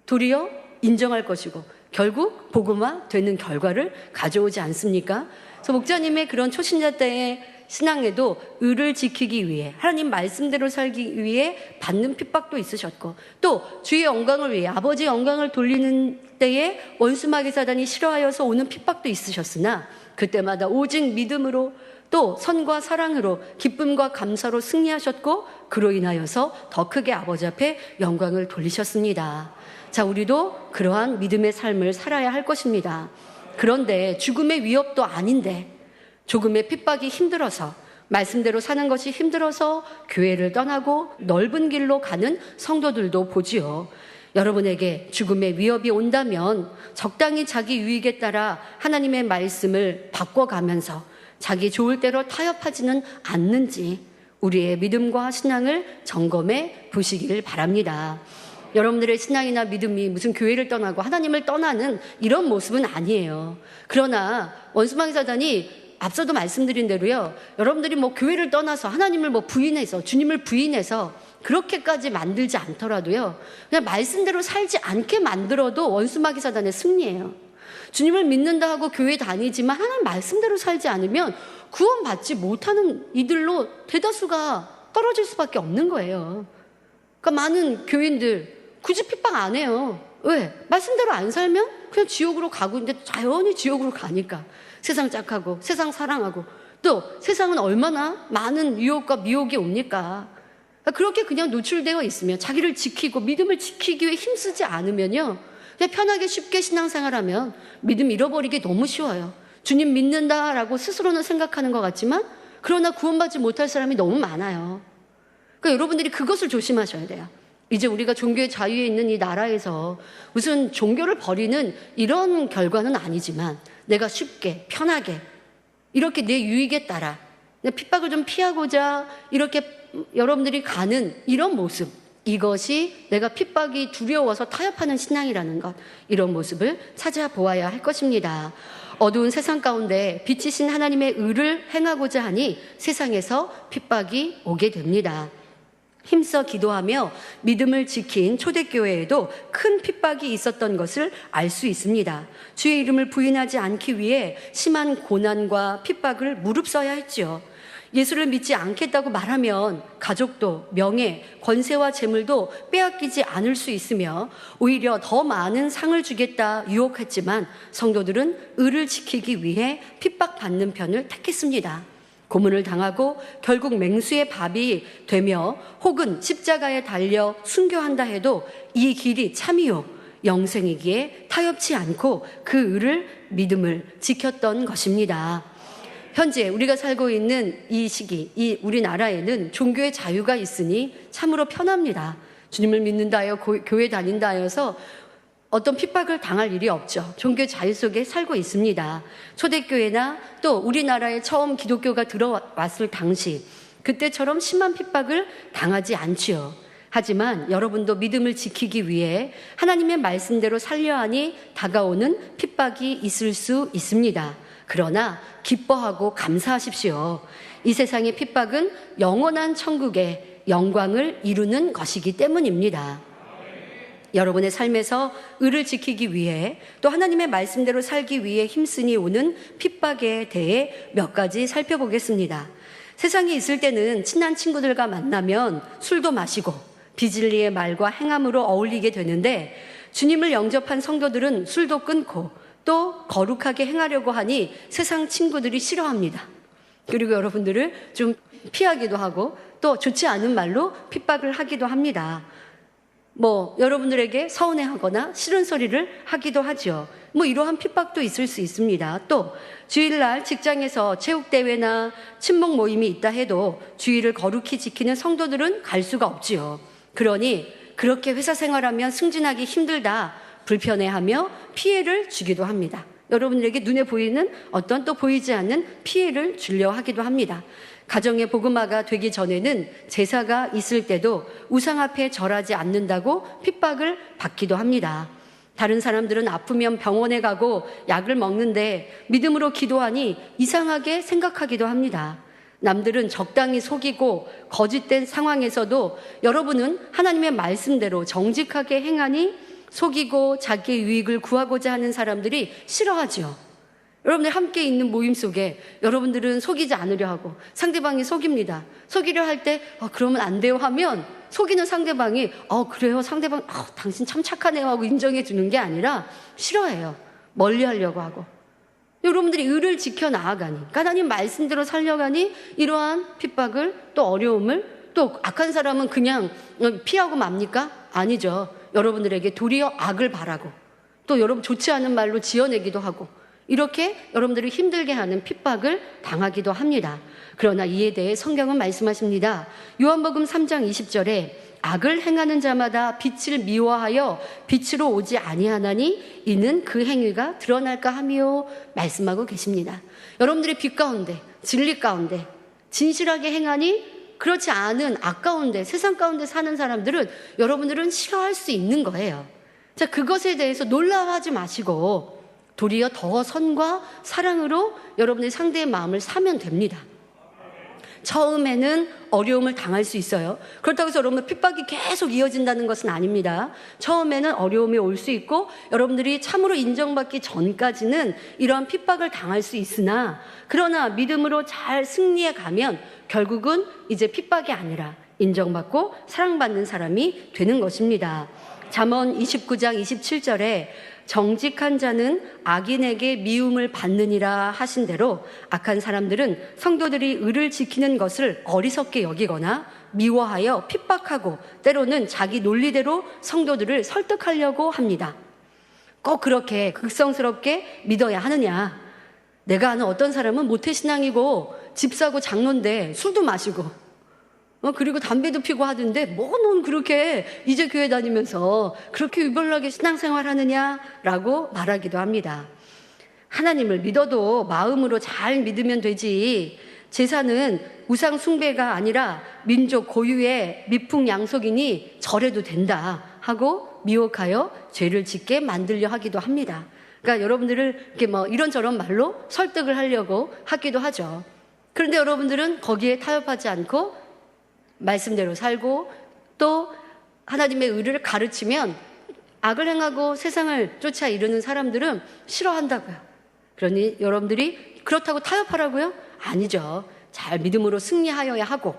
도리어 인정할 것이고 결국 복음화 되는 결과를 가져오지 않습니까? 그래서 목자님의 그런 초신자 때의 신앙에도 의를 지키기 위해, 하나님 말씀대로 살기 위해 받는 핍박도 있으셨고, 또 주의 영광을 위해, 아버지 영광을 돌리는 때에 원수마귀 사단이 싫어하여서 오는 핍박도 있으셨으나 그때마다 오직 믿음으로 또 선과 사랑으로 기쁨과 감사로 승리하셨고, 그로 인하여서 더 크게 아버지 앞에 영광을 돌리셨습니다. 자, 우리도 그러한 믿음의 삶을 살아야 할 것입니다. 그런데 죽음의 위협도 아닌데 조금의 핍박이 힘들어서, 말씀대로 사는 것이 힘들어서 교회를 떠나고 넓은 길로 가는 성도들도 보지요. 여러분에게 죽음의 위협이 온다면 적당히 자기 유익에 따라 하나님의 말씀을 바꿔가면서 자기 좋을 대로 타협하지는 않는지 우리의 믿음과 신앙을 점검해 보시기를 바랍니다. 여러분들의 신앙이나 믿음이 무슨 교회를 떠나고 하나님을 떠나는 이런 모습은 아니에요. 그러나 원수마귀 사단이 앞서도 말씀드린 대로요, 여러분들이 교회를 떠나서 하나님을 부인해서, 주님을 부인해서 그렇게까지 만들지 않더라도요, 그냥 말씀대로 살지 않게 만들어도 원수마귀 사단의 승리예요. 주님을 믿는다 하고 교회 다니지만 하나님 말씀대로 살지 않으면 구원받지 못하는 이들로 대다수가 떨어질 수밖에 없는 거예요. 그러니까 많은 교인들 굳이 핍박 안 해요. 왜? 말씀대로 안 살면 그냥 지옥으로 가고 있는데 자연히 지옥으로 가니까. 세상 짝하고 세상 사랑하고 또 세상은 얼마나 많은 유혹과 미혹이 옵니까? 그렇게 그냥 노출되어 있으면 자기를 지키고 믿음을 지키기 위해 힘쓰지 않으면요, 그냥 편하게 쉽게 신앙생활하면 믿음 잃어버리기 너무 쉬워요. 주님 믿는다라고 스스로는 생각하는 것 같지만 그러나 구원받지 못할 사람이 너무 많아요. 그러니까 여러분들이 그것을 조심하셔야 돼요. 이제 우리가 종교의 자유에 있는 이 나라에서 무슨 종교를 버리는 이런 결과는 아니지만 내가 쉽게 편하게 이렇게 내 유익에 따라 핍박을 좀 피하고자 이렇게 여러분들이 가는 이런 모습, 이것이 내가 핍박이 두려워서 타협하는 신앙이라는 것, 이런 모습을 찾아보아야 할 것입니다. 어두운 세상 가운데 빛이신 하나님의 의를 행하고자 하니 세상에서 핍박이 오게 됩니다. 힘써 기도하며 믿음을 지킨 초대교회에도 큰 핍박이 있었던 것을 알 수 있습니다. 주의 이름을 부인하지 않기 위해 심한 고난과 핍박을 무릅써야 했지요. 예수를 믿지 않겠다고 말하면 가족도 명예, 권세와 재물도 빼앗기지 않을 수 있으며 오히려 더 많은 상을 주겠다 유혹했지만 성도들은 의를 지키기 위해 핍박받는 편을 택했습니다. 고문을 당하고 결국 맹수의 밥이 되며 혹은 십자가에 달려 순교한다 해도 이 길이 참이요 영생이기에 타협치 않고 그 의를 믿음을 지켰던 것입니다. 현재 우리가 살고 있는 이 시기, 이 우리나라에는 종교의 자유가 있으니 참으로 편합니다. 주님을 믿는다 하여 교회 다닌다 하여서 어떤 핍박을 당할 일이 없죠. 종교의 자유 속에 살고 있습니다. 초대교회나 또 우리나라에 처음 기독교가 들어왔을 당시 그때처럼 심한 핍박을 당하지 않지요. 하지만 여러분도 믿음을 지키기 위해 하나님의 말씀대로 살려 하니 다가오는 핍박이 있을 수 있습니다. 그러나 기뻐하고 감사하십시오. 이 세상의 핍박은 영원한 천국의 영광을 이루는 것이기 때문입니다. 여러분의 삶에서 의를 지키기 위해 또 하나님의 말씀대로 살기 위해 힘쓰니 오는 핍박에 대해 몇 가지 살펴보겠습니다. 세상에 있을 때는 친한 친구들과 만나면 술도 마시고 비진리의 말과 행함으로 어울리게 되는데 주님을 영접한 성도들은 술도 끊고 또 거룩하게 행하려고 하니 세상 친구들이 싫어합니다. 그리고 여러분들을 좀 피하기도 하고 또 좋지 않은 말로 핍박을 하기도 합니다. 여러분들에게 서운해하거나 싫은 소리를 하기도 하죠. 이러한 핍박도 있을 수 있습니다. 또 주일날 직장에서 체육대회나 친목 모임이 있다 해도 주일을 거룩히 지키는 성도들은 갈 수가 없지요. 그러니 그렇게 회사 생활하면 승진하기 힘들다 불편해하며 피해를 주기도 합니다. 여러분들에게 눈에 보이는 어떤 또 보이지 않는 피해를 주려 하기도 합니다. 가정의 복음화가 되기 전에는 제사가 있을 때도 우상 앞에 절하지 않는다고 핍박을 받기도 합니다. 다른 사람들은 아프면 병원에 가고 약을 먹는데 믿음으로 기도하니 이상하게 생각하기도 합니다. 남들은 적당히 속이고 거짓된 상황에서도 여러분은 하나님의 말씀대로 정직하게 행하니 속이고 자기의 유익을 구하고자 하는 사람들이 싫어하죠. 여러분들 함께 있는 모임 속에 여러분들은 속이지 않으려 하고 상대방이 속입니다. 속이려 할 때 그러면 안 돼요 하면 속이는 상대방이 그래요 상대방 당신 참 착하네요 하고 인정해 주는 게 아니라 싫어해요. 멀리 하려고 하고 여러분들이 의를 지켜 나아가니 하나님 말씀대로 살려가니 이러한 핍박을 또 어려움을 또 악한 사람은 그냥 피하고 맙니까? 아니죠. 여러분들에게 도리어 악을 바라고 또 여러분 좋지 않은 말로 지어내기도 하고 이렇게 여러분들을 힘들게 하는 핍박을 당하기도 합니다. 그러나 이에 대해 성경은 말씀하십니다. 요한복음 3장 20절에 악을 행하는 자마다 빛을 미워하여 빛으로 오지 아니하나니 이는 그 행위가 드러날까 하며 말씀하고 계십니다. 여러분들이 빛 가운데 진리 가운데 진실하게 행하니 그렇지 않은 악 가운데 세상 가운데 사는 사람들은 여러분들은 싫어할 수 있는 거예요. 자, 그것에 대해서 놀라워하지 마시고 도리어 더 선과 사랑으로 여러분의 상대의 마음을 사면 됩니다. 처음에는 어려움을 당할 수 있어요. 그렇다고 해서 여러분 핍박이 계속 이어진다는 것은 아닙니다. 처음에는 어려움이 올 수 있고 여러분들이 참으로 인정받기 전까지는 이러한 핍박을 당할 수 있으나 그러나 믿음으로 잘 승리해 가면 결국은 이제 핍박이 아니라 인정받고 사랑받는 사람이 되는 것입니다. 잠언 29장 27절에 정직한 자는 악인에게 미움을 받느니라 하신 대로 악한 사람들은 성도들이 의를 지키는 것을 어리석게 여기거나 미워하여 핍박하고 때로는 자기 논리대로 성도들을 설득하려고 합니다. 꼭 그렇게 극성스럽게 믿어야 하느냐? 내가 아는 어떤 사람은 모태신앙이고 집사고 장로인데 술도 마시고 그리고 담배도 피고 하던데 뭐 넌 그렇게 이제 교회 다니면서 그렇게 유별나게 신앙생활 하느냐라고 말하기도 합니다. 하나님을 믿어도 마음으로 잘 믿으면 되지, 제사는 우상 숭배가 아니라 민족 고유의 미풍양속이니 절해도 된다 하고 미혹하여 죄를 짓게 만들려 하기도 합니다. 그러니까 여러분들을 이렇게 이런저런 말로 설득을 하려고 하기도 하죠. 그런데 여러분들은 거기에 타협하지 않고 말씀대로 살고 또 하나님의 의를 가르치면 악을 행하고 세상을 쫓아 이르는 사람들은 싫어한다고요. 그러니 여러분들이 그렇다고 타협하라고요? 아니죠. 잘 믿음으로 승리하여야 하고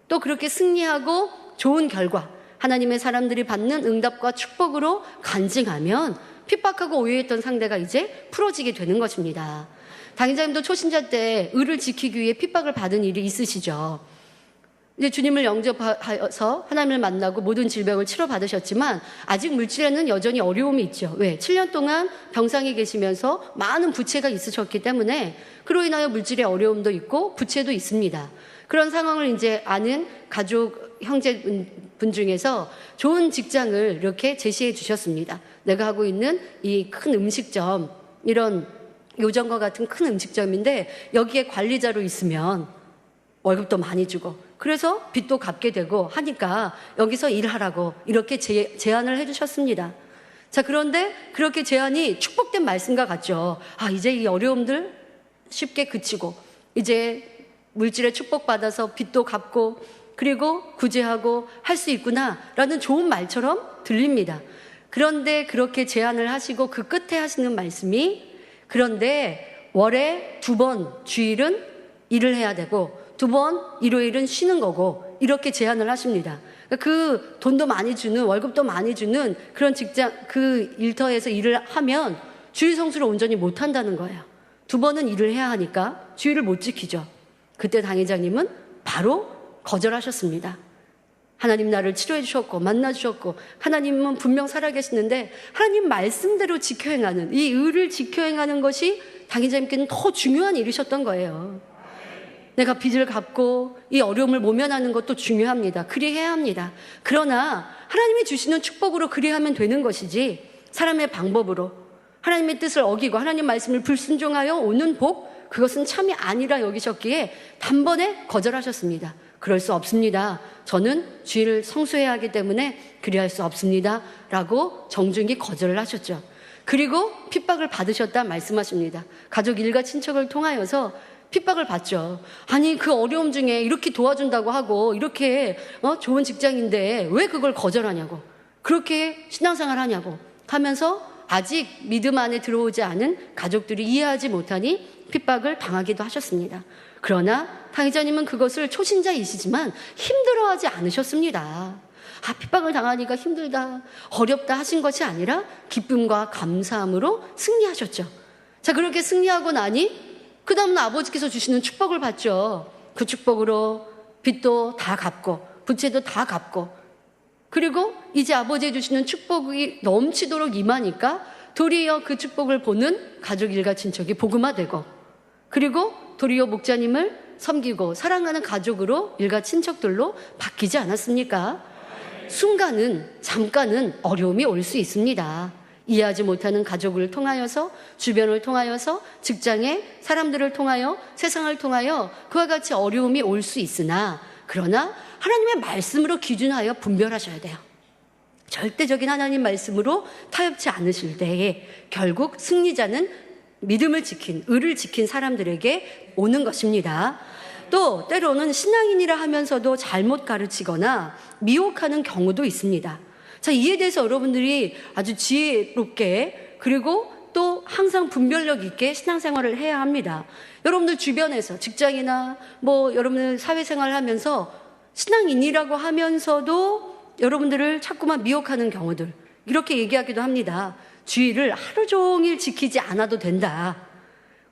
또 그렇게 승리하고 좋은 결과 하나님의 사람들이 받는 응답과 축복으로 간증하면 핍박하고 오해했던 상대가 이제 풀어지게 되는 것입니다. 당회장님도 초신자 때 의를 지키기 위해 핍박을 받은 일이 있으시죠. 이제 주님을 영접하여서 하나님을 만나고 모든 질병을 치료받으셨지만 아직 물질에는 여전히 어려움이 있죠. 왜? 7년 동안 병상에 계시면서 많은 부채가 있으셨기 때문에 그로 인하여 물질의 어려움도 있고 부채도 있습니다. 그런 상황을 이제 아는 가족, 형제분 중에서 좋은 직장을 이렇게 제시해 주셨습니다. 내가 하고 있는 이 큰 음식점, 이런 요정과 같은 큰 음식점인데 여기에 관리자로 있으면 월급도 많이 주고 그래서 빚도 갚게 되고 하니까 여기서 일하라고 이렇게 제안을 해주셨습니다. 자, 그런데 그렇게 제안이 축복된 말씀과 같죠. 이제 이 어려움들 쉽게 그치고 이제 물질의 축복받아서 빚도 갚고 그리고 구제하고 할 수 있구나라는 좋은 말처럼 들립니다. 그런데 그렇게 제안을 하시고 그 끝에 하시는 말씀이 그런데 월에 2번 주일은 일을 해야 되고 2번 일요일은 쉬는 거고 이렇게 제안을 하십니다. 그 돈도 많이 주는 월급도 많이 주는 그런 직장 그 일터에서 일을 하면 주일 성수를 온전히 못 한다는 거예요. 2번은 일을 해야 하니까 주일을 못 지키죠. 그때 당회장님은 바로 거절하셨습니다. 하나님 나를 치료해 주셨고 만나 주셨고 하나님은 분명 살아계시는데 하나님 말씀대로 지켜 행하는 이 의를 지켜 행하는 것이 당회장님께는 더 중요한 일이셨던 거예요. 내가 빚을 갚고 이 어려움을 모면하는 것도 중요합니다. 그리해야 합니다. 그러나 하나님이 주시는 축복으로 그리하면 되는 것이지 사람의 방법으로 하나님의 뜻을 어기고 하나님 말씀을 불순종하여 오는 복, 그것은 참이 아니라 여기셨기에 단번에 거절하셨습니다. 그럴 수 없습니다. 저는 주일을 성수해야 하기 때문에 그리할 수 없습니다. 라고 정중히 거절을 하셨죠. 그리고 핍박을 받으셨다 말씀하십니다. 가족 일가 친척을 통하여서 핍박을 받죠. 아니 그 어려움 중에 이렇게 도와준다고 하고 이렇게 좋은 직장인데 왜 그걸 거절하냐고, 그렇게 신앙생활 하냐고 하면서 아직 믿음 안에 들어오지 않은 가족들이 이해하지 못하니 핍박을 당하기도 하셨습니다. 그러나 당회장님은 그것을 초신자이시지만 힘들어하지 않으셨습니다. 핍박을 당하니까 힘들다, 어렵다 하신 것이 아니라 기쁨과 감사함으로 승리하셨죠. 자, 그렇게 승리하고 나니 그 다음은 아버지께서 주시는 축복을 받죠. 그 축복으로 빚도 다 갚고 부채도 다 갚고 그리고 이제 아버지 주시는 축복이 넘치도록 임하니까 도리어 그 축복을 보는 가족 일가 친척이 복음화되고 그리고 도리어 목자님을 섬기고 사랑하는 가족으로 일가 친척들로 바뀌지 않았습니까? 순간은 잠깐은 어려움이 올 수 있습니다. 이해하지 못하는 가족을 통하여서 주변을 통하여서 직장의 사람들을 통하여 세상을 통하여 그와 같이 어려움이 올 수 있으나 그러나 하나님의 말씀으로 기준하여 분별하셔야 돼요. 절대적인 하나님 말씀으로 타협치 않으실 때에 결국 승리자는 믿음을 지킨, 의를 지킨 사람들에게 오는 것입니다. 또 때로는 신앙인이라 하면서도 잘못 가르치거나 미혹하는 경우도 있습니다. 자, 이에 대해서 여러분들이 아주 지혜롭게 그리고 또 항상 분별력 있게 신앙생활을 해야 합니다. 여러분들 주변에서 직장이나 여러분들 사회생활을 하면서 신앙인이라고 하면서도 여러분들을 자꾸만 미혹하는 경우들, 이렇게 얘기하기도 합니다. 주의를 하루 종일 지키지 않아도 된다.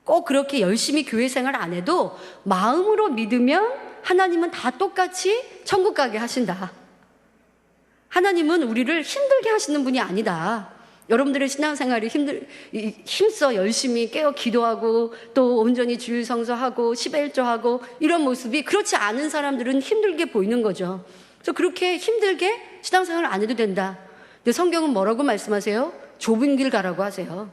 꼭 그렇게 열심히 교회 생활 안 해도 마음으로 믿으면 하나님은 다 똑같이 천국 가게 하신다. 하나님은 우리를 힘들게 하시는 분이 아니다. 여러분들의 신앙생활이 힘써 열심히 깨어 기도하고 또 온전히 주일 성서하고 11조하고 이런 모습이 그렇지 않은 사람들은 힘들게 보이는 거죠. 그래서 그렇게 힘들게 신앙생활을 안 해도 된다. 근데 성경은 뭐라고 말씀하세요? 좁은 길 가라고 하세요.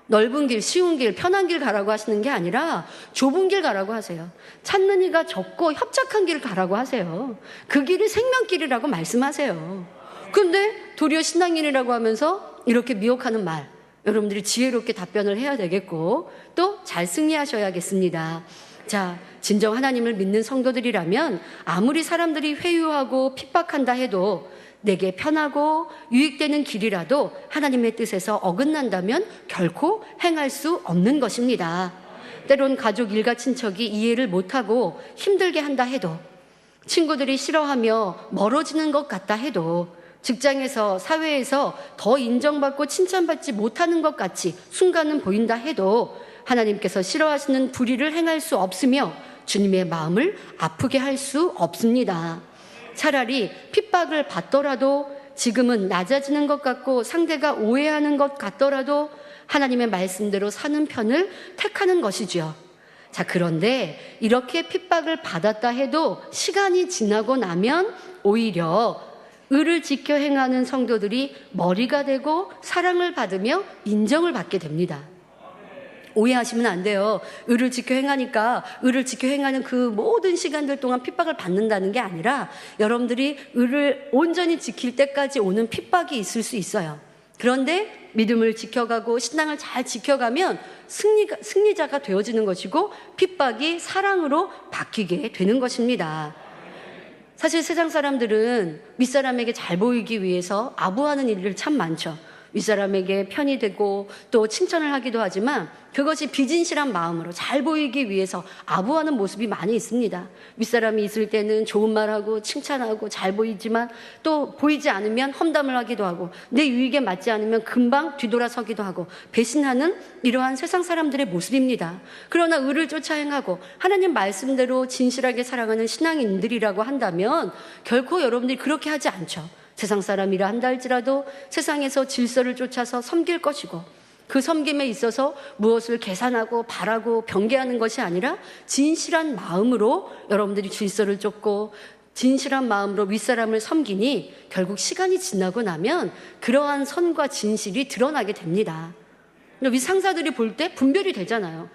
넓은 길, 쉬운 길, 편한 길 가라고 하시는 게 아니라 좁은 길 가라고 하세요. 찾는 이가 적고 협착한 길 가라고 하세요. 그 길이 생명길이라고 말씀하세요. 그런데 도리어 신앙인이라고 하면서 이렇게 미혹하는 말, 여러분들이 지혜롭게 답변을 해야 되겠고 또 잘 승리하셔야겠습니다. 자, 진정 하나님을 믿는 성도들이라면 아무리 사람들이 회유하고 핍박한다 해도 내게 편하고 유익되는 길이라도 하나님의 뜻에서 어긋난다면 결코 행할 수 없는 것입니다. 때론 가족, 일가, 친척이 이해를 못하고 힘들게 한다 해도, 친구들이 싫어하며 멀어지는 것 같다 해도, 직장에서, 사회에서 더 인정받고 칭찬받지 못하는 것 같이 순간은 보인다 해도 하나님께서 싫어하시는 불의를 행할 수 없으며 주님의 마음을 아프게 할 수 없습니다. 차라리 핍박을 받더라도, 지금은 낮아지는 것 같고 상대가 오해하는 것 같더라도 하나님의 말씀대로 사는 편을 택하는 것이죠. 자, 그런데 이렇게 핍박을 받았다 해도 시간이 지나고 나면 오히려 의를 지켜 행하는 성도들이 머리가 되고 사랑을 받으며 인정을 받게 됩니다. 오해하시면 안 돼요. 의를 지켜 행하니까 의를 지켜 행하는 그 모든 시간들 동안 핍박을 받는다는 게 아니라 여러분들이 의를 온전히 지킬 때까지 오는 핍박이 있을 수 있어요. 그런데 믿음을 지켜가고 신앙을 잘 지켜가면 승리자가 되어지는 것이고 핍박이 사랑으로 바뀌게 되는 것입니다. 사실 세상 사람들은 윗사람에게 잘 보이기 위해서 아부하는 일들 참 많죠. 윗사람에게 편이 되고 또 칭찬을 하기도 하지만 그것이 비진실한 마음으로 잘 보이기 위해서 아부하는 모습이 많이 있습니다. 윗사람이 있을 때는 좋은 말하고 칭찬하고 잘 보이지만 또 보이지 않으면 험담을 하기도 하고 내 유익에 맞지 않으면 금방 뒤돌아서기도 하고 배신하는 이러한 세상 사람들의 모습입니다. 그러나 의를 쫓아 행하고 하나님 말씀대로 진실하게 사랑하는 신앙인들이라고 한다면 결코 여러분들이 그렇게 하지 않죠. 세상 사람이라 한다 할지라도 세상에서 질서를 쫓아서 섬길 것이고 그 섬김에 있어서 무엇을 계산하고 바라고 변개하는 것이 아니라 진실한 마음으로 여러분들이 질서를 쫓고 진실한 마음으로 윗사람을 섬기니 결국 시간이 지나고 나면 그러한 선과 진실이 드러나게 됩니다. 윗상사들이 볼 때 분별이 되잖아요.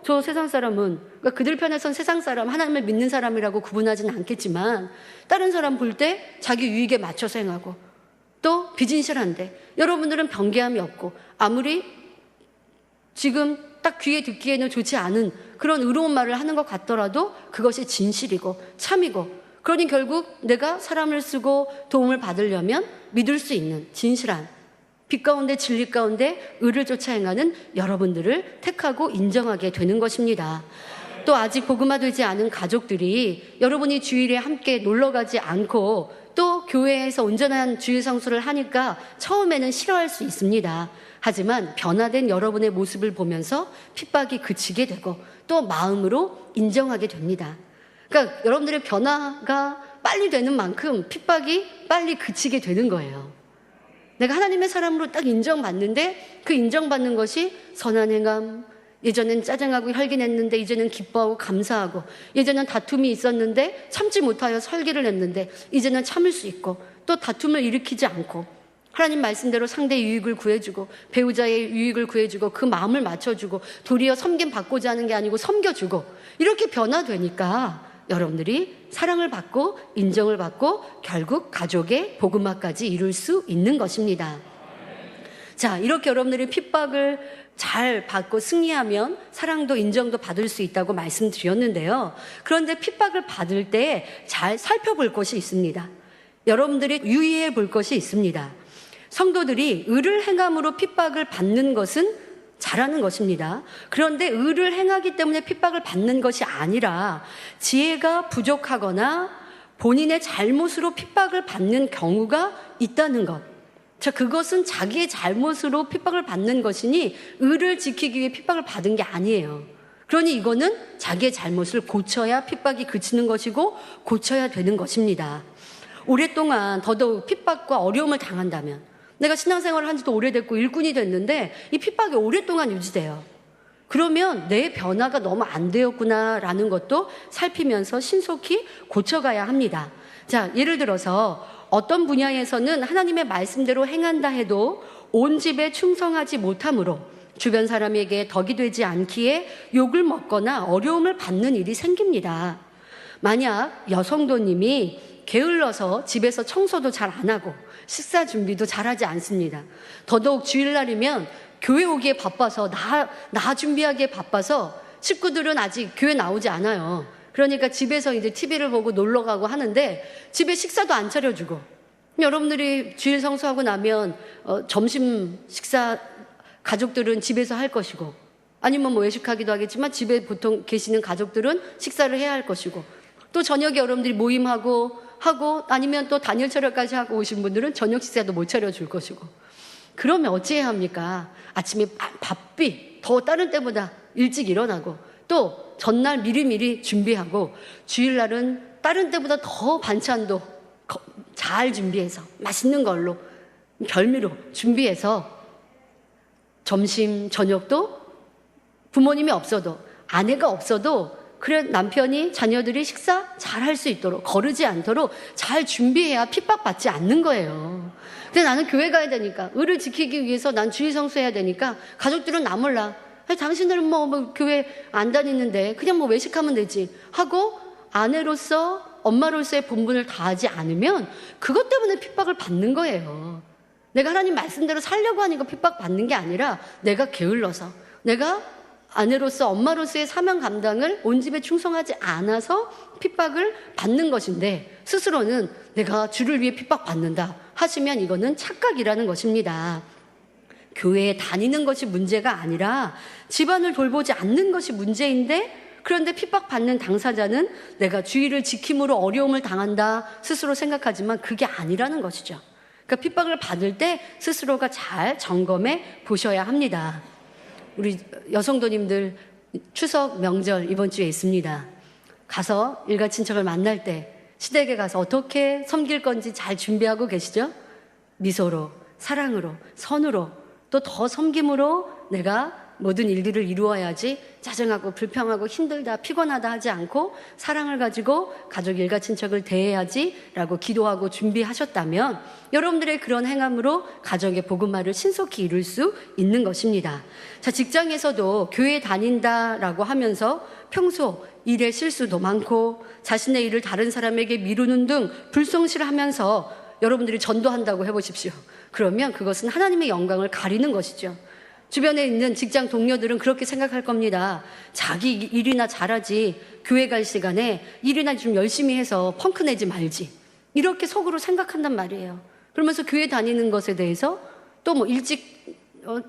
저 세상 사람은, 그러니까 그들 편에선 세상 사람, 하나님을 믿는 사람이라고 구분하지는 않겠지만 다른 사람 볼 때 자기 유익에 맞춰서 행하고 또 비진실한데 여러분들은 변개함이 없고 아무리 지금 딱 귀에 듣기에는 좋지 않은 그런 의로운 말을 하는 것 같더라도 그것이 진실이고 참이고, 그러니 결국 내가 사람을 쓰고 도움을 받으려면 믿을 수 있는 진실한 빛 가운데 진리 가운데 의를 쫓아 행하는 여러분들을 택하고 인정하게 되는 것입니다. 또 아직 복음화되지 않은 가족들이 여러분이 주일에 함께 놀러가지 않고 또 교회에서 온전한 주일 성수를 하니까 처음에는 싫어할 수 있습니다. 하지만 변화된 여러분의 모습을 보면서 핍박이 그치게 되고 또 마음으로 인정하게 됩니다. 그러니까 여러분들의 변화가 빨리 되는 만큼 핍박이 빨리 그치게 되는 거예요. 내가 하나님의 사람으로 딱 인정받는데 그 인정받는 것이 선한 행함, 예전엔 짜증하고 혈기냈는데 이제는 기뻐하고 감사하고, 예전엔 다툼이 있었는데 참지 못하여 설기를 냈는데 이제는 참을 수 있고, 또 다툼을 일으키지 않고 하나님 말씀대로 상대의 유익을 구해주고 배우자의 유익을 구해주고 그 마음을 맞춰주고 도리어 섬김 받고자 하는 게 아니고 섬겨주고, 이렇게 변화되니까 여러분들이 사랑을 받고 인정을 받고 결국 가족의 복음화까지 이룰 수 있는 것입니다. 자, 이렇게 여러분들이 핍박을 잘 받고 승리하면 사랑도 인정도 받을 수 있다고 말씀드렸는데요. 그런데 핍박을 받을 때 잘 살펴볼 것이 있습니다. 여러분들이 유의해 볼 것이 있습니다. 성도들이 의를 행함으로 핍박을 받는 것은 잘하는 것입니다. 그런데 의를 행하기 때문에 핍박을 받는 것이 아니라 지혜가 부족하거나 본인의 잘못으로 핍박을 받는 경우가 있다는 것, 자, 그것은 자기의 잘못으로 핍박을 받는 것이니 의를 지키기 위해 핍박을 받은 게 아니에요. 그러니 이거는 자기의 잘못을 고쳐야 핍박이 그치는 것이고 고쳐야 되는 것입니다. 오랫동안 더더욱 핍박과 어려움을 당한다면, 내가 신앙생활을 한 지도 오래됐고 일꾼이 됐는데 이 핍박이 오랫동안 유지돼요. 그러면 내 변화가 너무 안 되었구나라는 것도 살피면서 신속히 고쳐가야 합니다. 자, 예를 들어서 어떤 분야에서는 하나님의 말씀대로 행한다 해도 온 집에 충성하지 못함으로 주변 사람에게 덕이 되지 않기에 욕을 먹거나 어려움을 받는 일이 생깁니다. 만약 여성도님이 게을러서 집에서 청소도 잘 안 하고 식사 준비도 잘하지 않습니다. 더더욱 주일날이면 교회 오기에 바빠서 나 준비하기에 바빠서 식구들은 아직 교회 나오지 않아요. 그러니까 집에서 이제 TV를 보고 놀러 가고 하는데 집에 식사도 안 차려주고, 여러분들이 주일 성수하고 나면 점심 식사 가족들은 집에서 할 것이고, 아니면 뭐 외식하기도 하겠지만 집에 보통 계시는 가족들은 식사를 해야 할 것이고, 또 저녁에 여러분들이 모임하고 아니면 또 단일 철학까지 하고 오신 분들은 저녁 식사도 못 차려줄 것이고, 그러면 어찌해야 합니까? 아침에 바삐 더 다른 때보다 일찍 일어나고 또 전날 미리미리 준비하고 주일날은 다른 때보다 더 반찬도 잘 준비해서 맛있는 걸로 별미로 준비해서 점심 저녁도 부모님이 없어도 아내가 없어도 그래 남편이 자녀들이 식사 잘 할 수 있도록 거르지 않도록 잘 준비해야 핍박받지 않는 거예요. 근데 나는 교회 가야 되니까 의를 지키기 위해서 난 주일 성수해야 되니까 가족들은 나 몰라. 아니, 당신들은 뭐 교회 안 다니는데 그냥 뭐 외식하면 되지 하고 아내로서 엄마로서의 본분을 다하지 않으면 그것 때문에 핍박을 받는 거예요. 내가 하나님 말씀대로 살려고 하니까 핍박받는 게 아니라 내가 게을러서 내가 아내로서 엄마로서의 사명 감당을 온 집에 충성하지 않아서 핍박을 받는 것인데 스스로는 내가 주를 위해 핍박받는다 하시면 이거는 착각이라는 것입니다. 교회에 다니는 것이 문제가 아니라 집안을 돌보지 않는 것이 문제인데, 그런데 핍박받는 당사자는 내가 주의를 지킴으로 어려움을 당한다 스스로 생각하지만 그게 아니라는 것이죠. 그러니까 핍박을 받을 때 스스로가 잘 점검해 보셔야 합니다. 우리 여성도님들 추석 명절 이번 주에 있습니다. 가서 일가 친척을 만날 때 시댁에 가서 어떻게 섬길 건지 잘 준비하고 계시죠? 미소로, 사랑으로, 선으로, 또 더 섬김으로 내가 모든 일들을 이루어야지 짜증하고 불평하고 힘들다 피곤하다 하지 않고 사랑을 가지고 가족 일가 친척을 대해야지 라고 기도하고 준비하셨다면 여러분들의 그런 행함으로 가정의 복음화를 신속히 이룰 수 있는 것입니다. 자, 직장에서도 교회 다닌다라고 하면서 평소 일에 실수도 많고 자신의 일을 다른 사람에게 미루는 등 불성실하면서 여러분들이 전도한다고 해보십시오. 그러면 그것은 하나님의 영광을 가리는 것이죠. 주변에 있는 직장 동료들은 그렇게 생각할 겁니다. 자기 일이나 잘하지 교회 갈 시간에 일이나 좀 열심히 해서 펑크 내지 말지, 이렇게 속으로 생각한단 말이에요. 그러면서 교회 다니는 것에 대해서 또 뭐 일찍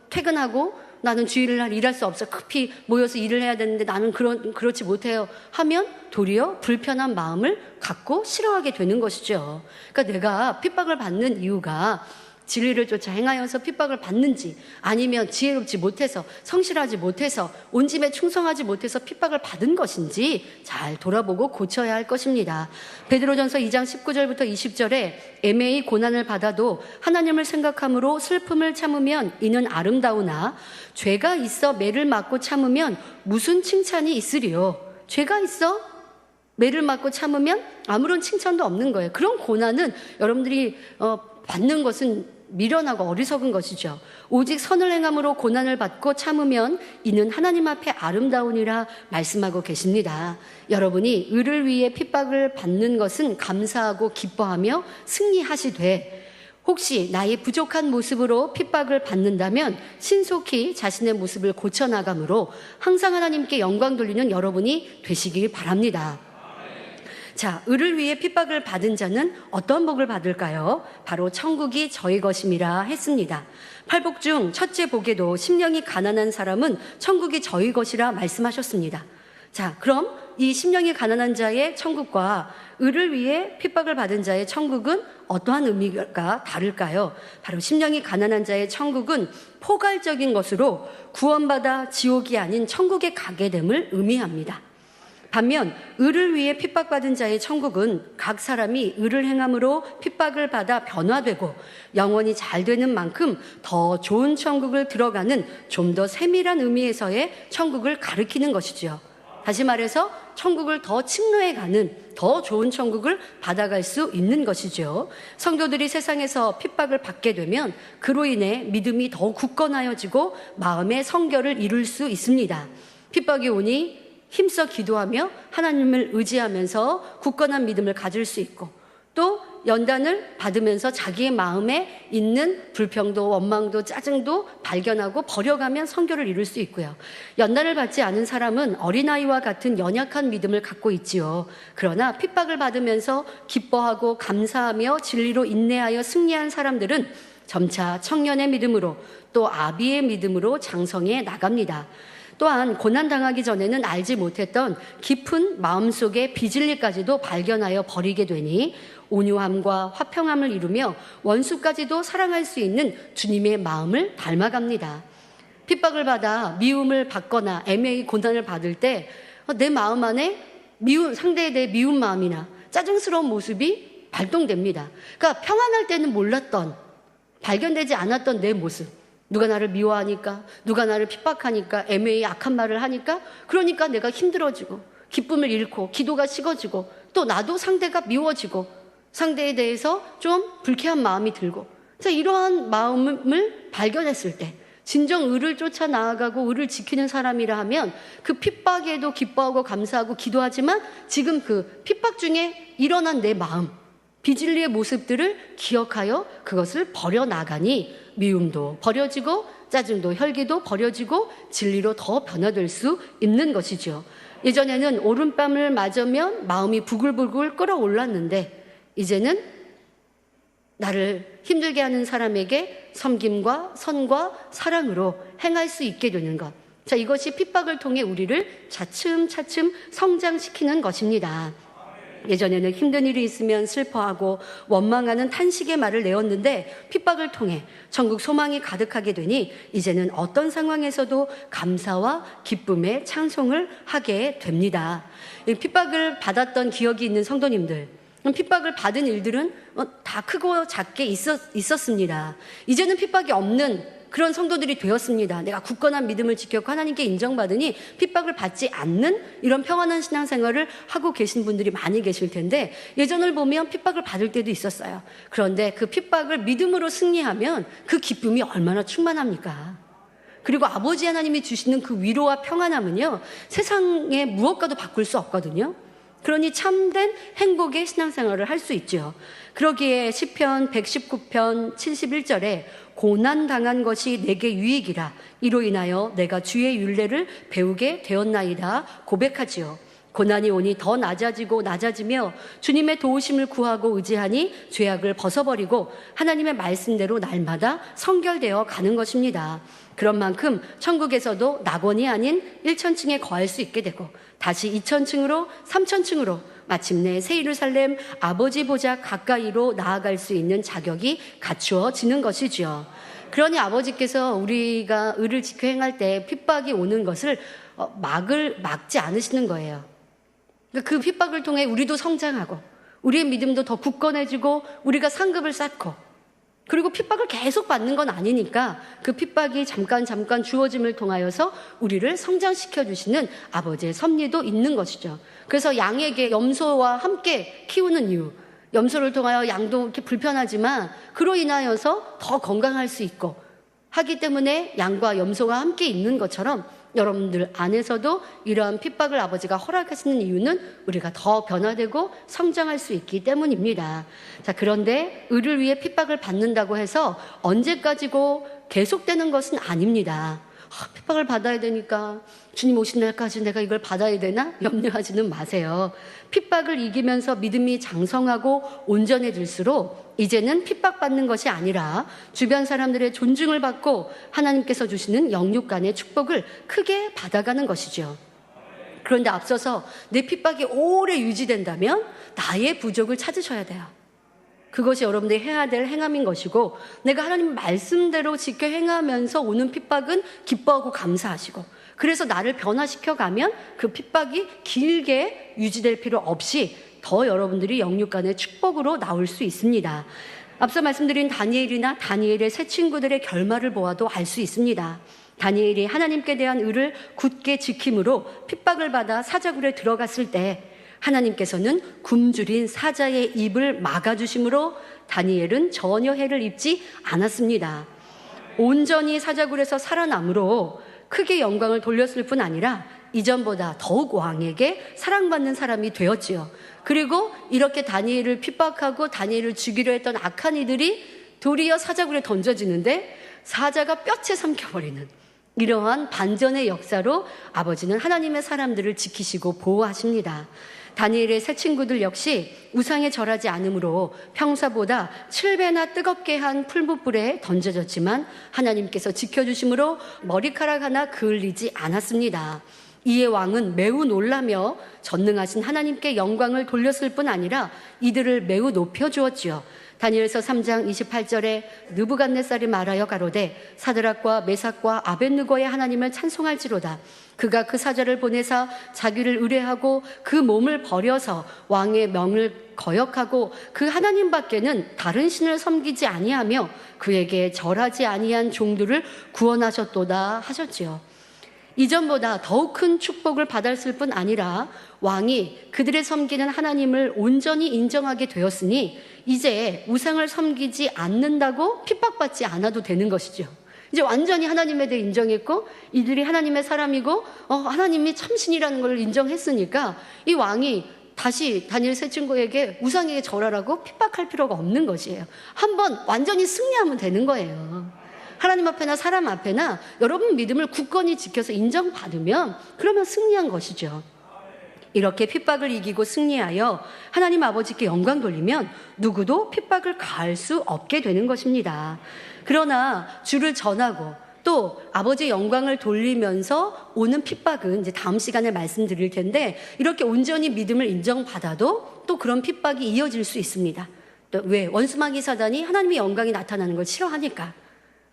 퇴근하고 나는 주일날 일할 수 없어 급히 모여서 일을 해야 되는데 나는 그렇지 못해요 하면 도리어 불편한 마음을 갖고 싫어하게 되는 것이죠. 그러니까 내가 핍박을 받는 이유가 진리를 쫓아 행하여서 핍박을 받는지, 아니면 지혜롭지 못해서 성실하지 못해서 온 집에 충성하지 못해서 핍박을 받은 것인지 잘 돌아보고 고쳐야 할 것입니다. 베드로전서 2장 19절부터 20절에 애매히 고난을 받아도 하나님을 생각함으로 슬픔을 참으면 이는 아름다우나 죄가 있어 매를 맞고 참으면 무슨 칭찬이 있으리요. 죄가 있어 매를 맞고 참으면 아무런 칭찬도 없는 거예요. 그런 고난은 여러분들이 받는 것은 미련하고 어리석은 것이죠. 오직 선을 행함으로 고난을 받고 참으면 이는 하나님 앞에 아름다우니라 말씀하고 계십니다. 여러분이 의를 위해 핍박을 받는 것은 감사하고 기뻐하며 승리하시되, 혹시 나의 부족한 모습으로 핍박을 받는다면 신속히 자신의 모습을 고쳐나가므로 항상 하나님께 영광 돌리는 여러분이 되시길 바랍니다. 자, 의를 위해 핍박을 받은 자는 어떤 복을 받을까요? 바로 천국이 저희 것임이라 했습니다. 팔복 중 첫째 복에도 심령이 가난한 사람은 천국이 저희 것이라 말씀하셨습니다. 자, 그럼 이 심령이 가난한 자의 천국과 을을 위해 핍박을 받은 자의 천국은 어떠한 의미가 다를까요? 바로 심령이 가난한 자의 천국은 포괄적인 것으로 구원받아 지옥이 아닌 천국에 가게 됨을 의미합니다. 반면 을을 위해 핍박받은 자의 천국은 각 사람이 을을 행함으로 핍박을 받아 변화되고 영원히 잘 되는 만큼 더 좋은 천국을 들어가는 좀 더 세밀한 의미에서의 천국을 가리키는 것이지요. 다시 말해서 천국을 더 침노해가는 더 좋은 천국을 받아갈 수 있는 것이죠. 성도들이 세상에서 핍박을 받게 되면 그로 인해 믿음이 더 굳건하여지고 마음의 성결을 이룰 수 있습니다. 핍박이 오니 힘써 기도하며 하나님을 의지하면서 굳건한 믿음을 가질 수 있고, 또 연단을 받으면서 자기의 마음에 있는 불평도 원망도 짜증도 발견하고 버려가면 성결을 이룰 수 있고요. 연단을 받지 않은 사람은 어린아이와 같은 연약한 믿음을 갖고 있지요. 그러나 핍박을 받으면서 기뻐하고 감사하며 진리로 인내하여 승리한 사람들은 점차 청년의 믿음으로 또 아비의 믿음으로 장성해 나갑니다. 또한 고난당하기 전에는 알지 못했던 깊은 마음속의 비진리까지도 발견하여 버리게 되니 온유함과 화평함을 이루며 원수까지도 사랑할 수 있는 주님의 마음을 닮아갑니다. 핍박을 받아 미움을 받거나 애매히 고난을 받을 때 내 마음 안에 상대에 대해 미운 마음이나 짜증스러운 모습이 발동됩니다. 그러니까 평안할 때는 몰랐던, 발견되지 않았던 내 모습, 누가 나를 미워하니까, 누가 나를 핍박하니까, 애매히 악한 말을 하니까, 그러니까 내가 힘들어지고 기쁨을 잃고 기도가 식어지고 또 나도 상대가 미워지고 상대에 대해서 좀 불쾌한 마음이 들고, 그래서 이러한 마음을 발견했을 때 진정 의를 쫓아 나아가고 의를 지키는 사람이라 하면 그 핍박에도 기뻐하고 감사하고 기도하지만 지금 그 핍박 중에 일어난 내 마음, 비진리의 모습들을 기억하여 그것을 버려나가니 미움도 버려지고 짜증도 혈기도 버려지고 진리로 더 변화될 수 있는 것이죠. 예전에는 오른밤을 맞으면 마음이 부글부글 끓어올랐는데 이제는 나를 힘들게 하는 사람에게 섬김과 선과 사랑으로 행할 수 있게 되는 것. 자, 이것이 핍박을 통해 우리를 차츰차츰 성장시키는 것입니다. 예전에는 힘든 일이 있으면 슬퍼하고 원망하는 탄식의 말을 내었는데 핍박을 통해 천국 소망이 가득하게 되니 이제는 어떤 상황에서도 감사와 기쁨의 찬송을 하게 됩니다. 핍박을 받았던 기억이 있는 성도님들, 핍박을 받은 일들은 다 크고 작게 있었습니다. 이제는 핍박이 없는 그런 성도들이 되었습니다. 내가 굳건한 믿음을 지켰고 하나님께 인정받으니 핍박을 받지 않는 이런 평안한 신앙생활을 하고 계신 분들이 많이 계실 텐데 예전을 보면 핍박을 받을 때도 있었어요. 그런데 그 핍박을 믿음으로 승리하면 그 기쁨이 얼마나 충만합니까? 그리고 아버지 하나님이 주시는 그 위로와 평안함은요, 세상의 무엇과도 바꿀 수 없거든요. 그러니 참된 행복의 신앙생활을 할 수 있죠. 그러기에 시편 119편 71절에 고난당한 것이 내게 유익이라 이로 인하여 내가 주의 율례를 배우게 되었나이다 고백하지요. 고난이 오니 더 낮아지며 주님의 도우심을 구하고 의지하니 죄악을 벗어버리고 하나님의 말씀대로 날마다 성결되어 가는 것입니다. 그런 만큼 천국에서도 낙원이 아닌 1천층에 거할 수 있게 되고 다시 2천층으로 3천층으로 마침내 새 예루살렘 아버지 보좌 가까이로 나아갈 수 있는 자격이 갖추어지는 것이죠. 그러니 아버지께서 우리가 의를 지켜 행할 때 핍박이 오는 것을 막지 않으시는 거예요. 그 핍박을 통해 우리도 성장하고 우리의 믿음도 더 굳건해지고 우리가 상급을 쌓고, 그리고 핍박을 계속 받는 건 아니니까 그 핍박이 잠깐 주어짐을 통하여서 우리를 성장시켜 주시는 아버지의 섭리도 있는 것이죠. 그래서 양에게 염소와 함께 키우는 이유, 염소를 통하여 양도 이렇게 불편하지만 그로 인하여서 더 건강할 수 있고 하기 때문에 양과 염소가 함께 있는 것처럼 여러분들 안에서도 이러한 핍박을 아버지가 허락하시는 이유는 우리가 더 변화되고 성장할 수 있기 때문입니다. 자, 그런데 의를 위해 핍박을 받는다고 해서 언제까지고 계속되는 것은 아닙니다. 핍박을 받아야 되니까 주님 오신 날까지 내가 이걸 받아야 되나? 염려하지는 마세요. 핍박을 이기면서 믿음이 장성하고 온전해질수록 이제는 핍박받는 것이 아니라 주변 사람들의 존중을 받고 하나님께서 주시는 영육 간의 축복을 크게 받아가는 것이죠. 그런데 앞서서 내 핍박이 오래 유지된다면 나의 부족을 찾으셔야 돼요. 그것이 여러분들이 해야 될 행함인 것이고, 내가 하나님 말씀대로 지켜 행하면서 오는 핍박은 기뻐하고 감사하시고, 그래서 나를 변화시켜 가면 그 핍박이 길게 유지될 필요 없이 더 여러분들이 영육간의 축복으로 나올 수 있습니다. 앞서 말씀드린 다니엘이나 다니엘의 세 친구들의 결말을 보아도 알 수 있습니다. 다니엘이 하나님께 대한 의를 굳게 지킴으로 핍박을 받아 사자굴에 들어갔을 때 하나님께서는 굶주린 사자의 입을 막아주심으로 다니엘은 전혀 해를 입지 않았습니다. 온전히 사자굴에서 살아남으로 크게 영광을 돌렸을 뿐 아니라 이전보다 더욱 왕에게 사랑받는 사람이 되었지요. 그리고 이렇게 다니엘을 핍박하고 다니엘을 죽이려 했던 악한 이들이 도리어 사자굴에 던져지는데 사자가 뼈채 삼켜버리는 이러한 반전의 역사로 아버지는 하나님의 사람들을 지키시고 보호하십니다. 다니엘의 세 친구들 역시 우상에 절하지 않으므로 평소보다 7배나 뜨겁게 한 풀무불에 던져졌지만 하나님께서 지켜주심으로 머리카락 하나 그을리지 않았습니다. 이에 왕은 매우 놀라며 전능하신 하나님께 영광을 돌렸을 뿐 아니라 이들을 매우 높여주었지요. 다니엘서 3장 28절에 느부갓네살이 말하여 가로되 사드락과 메삭과 아벳느고의 하나님을 찬송할지로다. 그가 그 사자를 보내사 자기를 의뢰하고 그 몸을 버려서 왕의 명을 거역하고 그 하나님 밖에는 다른 신을 섬기지 아니하며 그에게 절하지 아니한 종들을 구원하셨도다 하셨지요. 이전보다 더욱 큰 축복을 받았을 뿐 아니라 왕이 그들의 섬기는 하나님을 온전히 인정하게 되었으니 이제 우상을 섬기지 않는다고 핍박받지 않아도 되는 것이죠. 이제 완전히 하나님에 대해 인정했고 이들이 하나님의 사람이고 하나님이 참신이라는 걸 인정했으니까 이 왕이 다시 다니엘 세 친구에게 우상에게 절하라고 핍박할 필요가 없는 것이에요. 한번 완전히 승리하면 되는 거예요. 하나님 앞에나 사람 앞에나 여러분 믿음을 굳건히 지켜서 인정받으면 그러면 승리한 것이죠. 이렇게 핍박을 이기고 승리하여 하나님 아버지께 영광 돌리면 누구도 핍박을 가할 수 없게 되는 것입니다. 그러나 주를 전하고 또 아버지의 영광을 돌리면서 오는 핍박은 이제 다음 시간에 말씀드릴 텐데 이렇게 온전히 믿음을 인정받아도 또 그런 핍박이 이어질 수 있습니다. 또 왜? 원수마귀 사단이 하나님의 영광이 나타나는 걸 싫어하니까.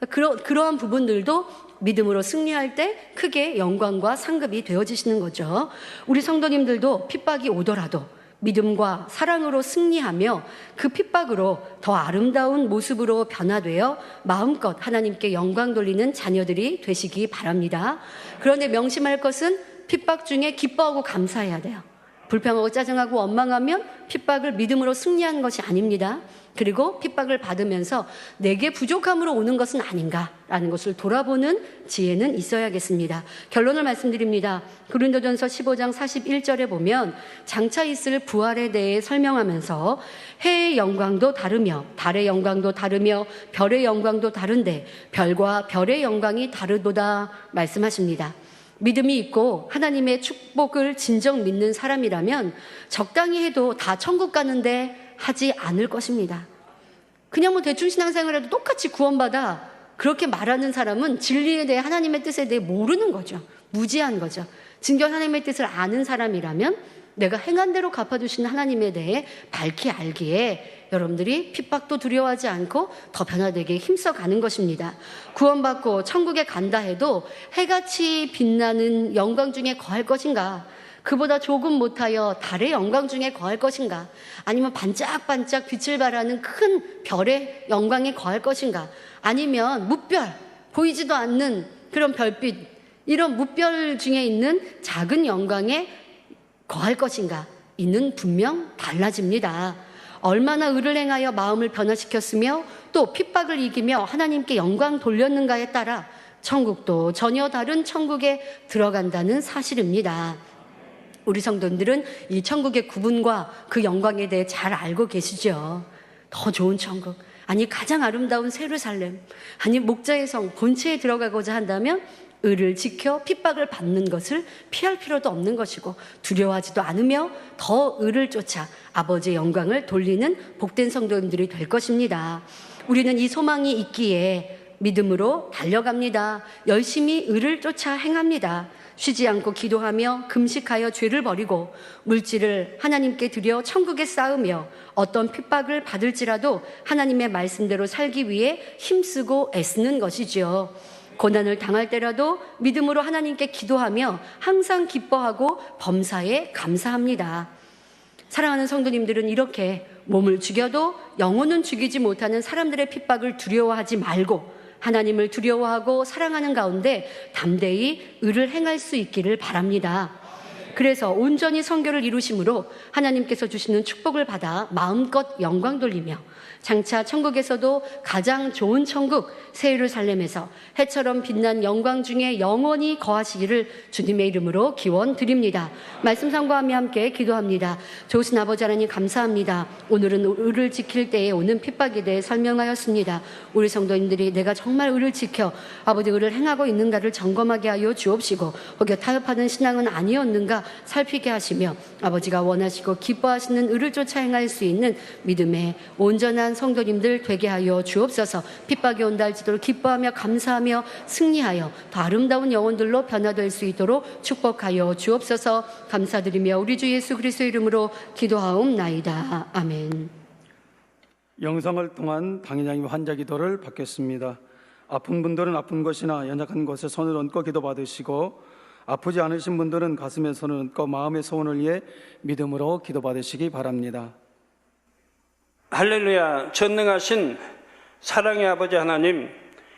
그러한 부분들도 믿음으로 승리할 때 크게 영광과 상급이 되어지시는 거죠. 우리 성도님들도 핍박이 오더라도 믿음과 사랑으로 승리하며 그 핍박으로 더 아름다운 모습으로 변화되어 마음껏 하나님께 영광 돌리는 자녀들이 되시기 바랍니다. 그런데 명심할 것은 핍박 중에 기뻐하고 감사해야 돼요. 불평하고 짜증하고 원망하면 핍박을 믿음으로 승리하는 것이 아닙니다. 그리고 핍박을 받으면서 내게 부족함으로 오는 것은 아닌가라는 것을 돌아보는 지혜는 있어야겠습니다. 결론을 말씀드립니다. 고린도전서 15장 41절에 보면 장차 있을 부활에 대해 설명하면서 해의 영광도 다르며 달의 영광도 다르며 별의 영광도 다른데 별과 별의 영광이 다르도다 말씀하십니다. 믿음이 있고 하나님의 축복을 진정 믿는 사람이라면 적당히 해도 다 천국 가는데 하지 않을 것입니다. 그냥 뭐 대충 신앙생활해도 똑같이 구원받아 그렇게 말하는 사람은 진리에 대해 하나님의 뜻에 대해 모르는 거죠. 무지한 거죠. 진정 하나님의 뜻을 아는 사람이라면 내가 행한 대로 갚아주시는 하나님에 대해 밝히 알기에 여러분들이 핍박도 두려워하지 않고 더 변화되게 힘써가는 것입니다. 구원받고 천국에 간다 해도 해같이 빛나는 영광 중에 거할 것인가? 그보다 조금 못하여 달의 영광 중에 거할 것인가? 아니면 반짝반짝 빛을 발하는 큰 별의 영광에 거할 것인가? 아니면 무별, 보이지도 않는 그런 별빛, 이런 무별 중에 있는 작은 영광에 거할 것인가? 이는 분명 달라집니다. 얼마나 의를 행하여 마음을 변화시켰으며 또 핍박을 이기며 하나님께 영광 돌렸는가에 따라 천국도 전혀 다른 천국에 들어간다는 사실입니다. 우리 성도들은 이 천국의 구분과 그 영광에 대해 잘 알고 계시죠. 더 좋은 천국, 아니 가장 아름다운 예루살렘, 아니 목자의 성 본체에 들어가고자 한다면 의를 지켜 핍박을 받는 것을 피할 필요도 없는 것이고 두려워하지도 않으며 더 의를 쫓아 아버지의 영광을 돌리는 복된 성도님들이 될 것입니다. 우리는 이 소망이 있기에 믿음으로 달려갑니다. 열심히 의를 쫓아 행합니다. 쉬지 않고 기도하며 금식하여 죄를 버리고 물질을 하나님께 드려 천국에 쌓으며 어떤 핍박을 받을지라도 하나님의 말씀대로 살기 위해 힘쓰고 애쓰는 것이지요. 고난을 당할 때라도 믿음으로 하나님께 기도하며 항상 기뻐하고 범사에 감사합니다. 사랑하는 성도님들은 이렇게 몸을 죽여도 영혼은 죽이지 못하는 사람들의 핍박을 두려워하지 말고 하나님을 두려워하고 사랑하는 가운데 담대히 의를 행할 수 있기를 바랍니다. 그래서 온전히 성결을 이루심으로 하나님께서 주시는 축복을 받아 마음껏 영광 돌리며 장차 천국에서도 가장 좋은 천국 새 예루살렘에서 해처럼 빛난 영광 중에 영원히 거하시기를 주님의 이름으로 기원드립니다. 말씀 상고하며 함께 기도합니다. 좋으신 아버지 하나님 감사합니다. 오늘은 의를 지킬 때에 오는 핍박에 대해 설명하였습니다. 우리 성도님들이 내가 정말 의를 지켜 아버지 의를 행하고 있는가를 점검하게 하여 주옵시고 혹여 타협하는 신앙은 아니었는가 살피게 하시며 아버지가 원하시고 기뻐하시는 의를 쫓아 행할 수 있는 믿음의 온전한 성도님들 되게 하여 주옵소서. 핍박이 온다 할지라도 기뻐하며 감사하며 승리하여 더 아름다운 영혼들로 변화될 수 있도록 축복하여 주옵소서. 감사드리며 우리 주 예수 그리스도의 이름으로 기도하옵나이다. 아멘. 영상을 통한 당회장님 환자 기도를 받겠습니다. 아픈 분들은 아픈 곳이나 연약한 곳에 손을 얹고 기도 받으시고 아프지 않으신 분들은 가슴에 손을 얹고 마음의 소원을 위해 믿음으로 기도 받으시기 바랍니다. 할렐루야. 전능하신 사랑의 아버지 하나님,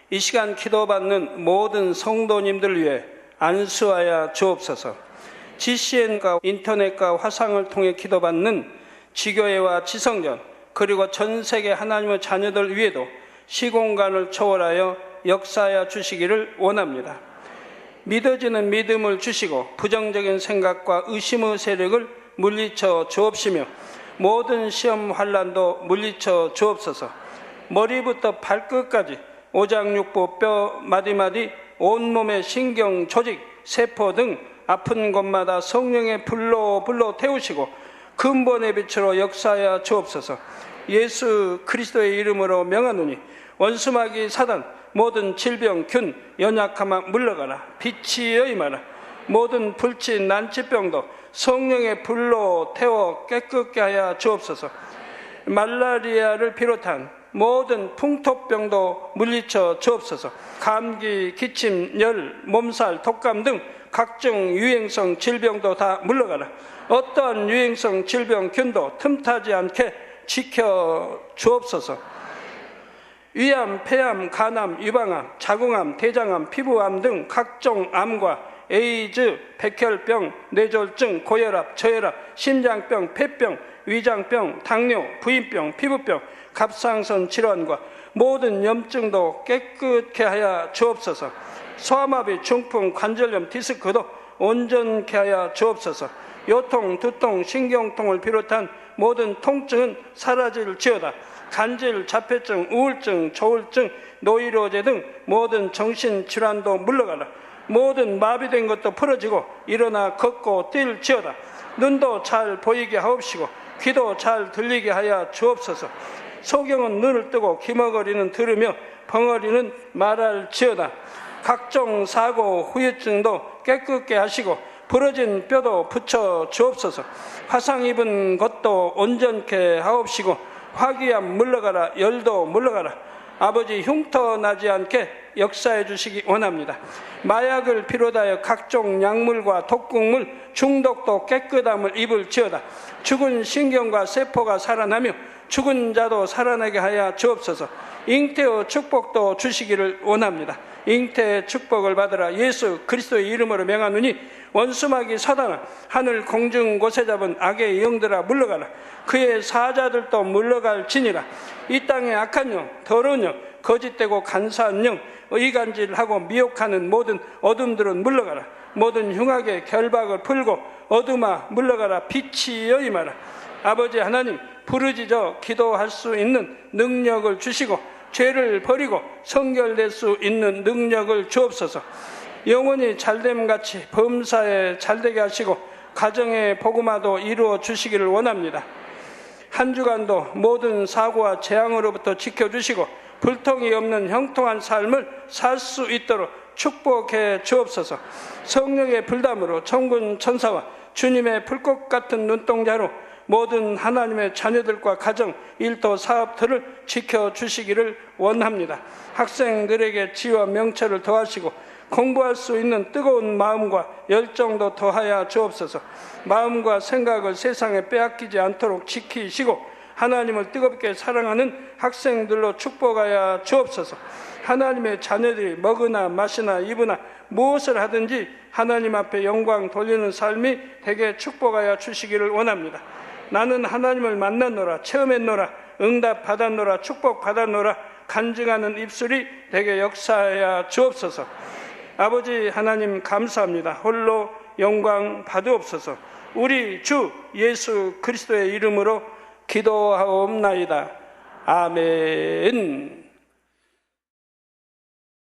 이 시간 기도받는 모든 성도님들 위해 안수하여 주옵소서. GCN과 인터넷과 화상을 통해 기도받는 지교회와 지성전 그리고 전 세계 하나님의 자녀들 위에도 시공간을 초월하여 역사하여 주시기를 원합니다. 믿어지는 믿음을 주시고 부정적인 생각과 의심의 세력을 물리쳐 주옵시며 모든 시험 환난도 물리쳐 주옵소서. 머리부터 발끝까지 오장육부 뼈 마디마디 온몸의 신경 조직 세포 등 아픈 곳마다 성령의 불로 태우시고 근본의 빛으로 역사하여 주옵소서. 예수 그리스도의 이름으로 명하노니 원수마귀 사단 모든 질병 균 연약함아 물러가라. 빛이여 임하라. 모든 불치 난치병도 성령의 불로 태워 깨끗게 하여 주옵소서. 말라리아를 비롯한 모든 풍토병도 물리쳐 주옵소서. 감기, 기침, 열, 몸살, 독감 등 각종 유행성 질병도 다 물러가라. 어떠한 유행성 질병 균도 틈타지 않게 지켜 주옵소서. 위암, 폐암, 간암, 유방암, 자궁암, 대장암, 피부암 등 각종 암과 에이즈, 백혈병, 뇌졸중, 고혈압, 저혈압, 심장병, 폐병, 위장병, 당뇨, 부인병, 피부병, 갑상선 질환과 모든 염증도 깨끗게 하여 주옵소서. 소아마비, 중풍, 관절염, 디스크도 온전케 하여 주옵소서. 요통, 두통, 신경통을 비롯한 모든 통증은 사라질지어다. 간질, 자폐증, 우울증, 조울증, 노이로제 등 모든 정신질환도 물러가라. 모든 마비된 것도 풀어지고 일어나 걷고 뛸지어다. 눈도 잘 보이게 하옵시고 귀도 잘 들리게 하여 주옵소서. 소경은 눈을 뜨고 기머거리는 들으며 벙어리는 말할지어다. 각종 사고 후유증도 깨끗게 하시고 부러진 뼈도 붙여 주옵소서. 화상 입은 것도 온전케 하옵시고 화기암 물러가라. 열도 물러가라. 아버지 흉터 나지 않게 역사해 주시기 원합니다. 마약을 비롯하여 각종 약물과 독극물 중독도 깨끗함을 입을지어다. 죽은 신경과 세포가 살아나며 죽은 자도 살아나게 하여 주옵소서. 잉태의 축복도 주시기를 원합니다. 잉태의 축복을 받으라. 예수 그리스도의 이름으로 명하노니 원수마귀 사단아 하늘 공중 곳에 잡은 악의 영들아 물러가라. 그의 사자들도 물러갈지니라. 이 땅의 악한 영, 더러운 영, 거짓되고 간사한 영, 의간질하고 미혹하는 모든 어둠들은 물러가라. 모든 흉악의 결박을 풀고 어둠아 물러가라. 빛이여 임하라. 아버지 하나님, 부르짖어 기도할 수 있는 능력을 주시고 죄를 버리고 성결될 수 있는 능력을 주옵소서. 영원히 잘됨같이 범사에 잘되게 하시고 가정의 복음화도 이루어 주시기를 원합니다. 한 주간도 모든 사고와 재앙으로부터 지켜주시고 불통이 없는 형통한 삶을 살 수 있도록 축복해 주옵소서. 성령의 불담으로 천군 천사와 주님의 불꽃 같은 눈동자로 모든 하나님의 자녀들과 가정, 일도, 사업들을 지켜주시기를 원합니다. 학생들에게 지혜와 명철을 더하시고 공부할 수 있는 뜨거운 마음과 열정도 더하여 주옵소서. 마음과 생각을 세상에 빼앗기지 않도록 지키시고 하나님을 뜨겁게 사랑하는 학생들로 축복하여 주옵소서. 하나님의 자녀들이 먹으나 마시나 입으나 무엇을 하든지 하나님 앞에 영광 돌리는 삶이 되게 축복하여 주시기를 원합니다. 나는 하나님을 만났노라, 체험했노라, 응답 받았노라, 축복 받았노라 간증하는 입술이 되게 역사하여 주옵소서. 아버지 하나님 감사합니다. 홀로 영광 받으옵소서. 우리 주 예수 그리스도의 이름으로 기도하옵나이다. 아멘.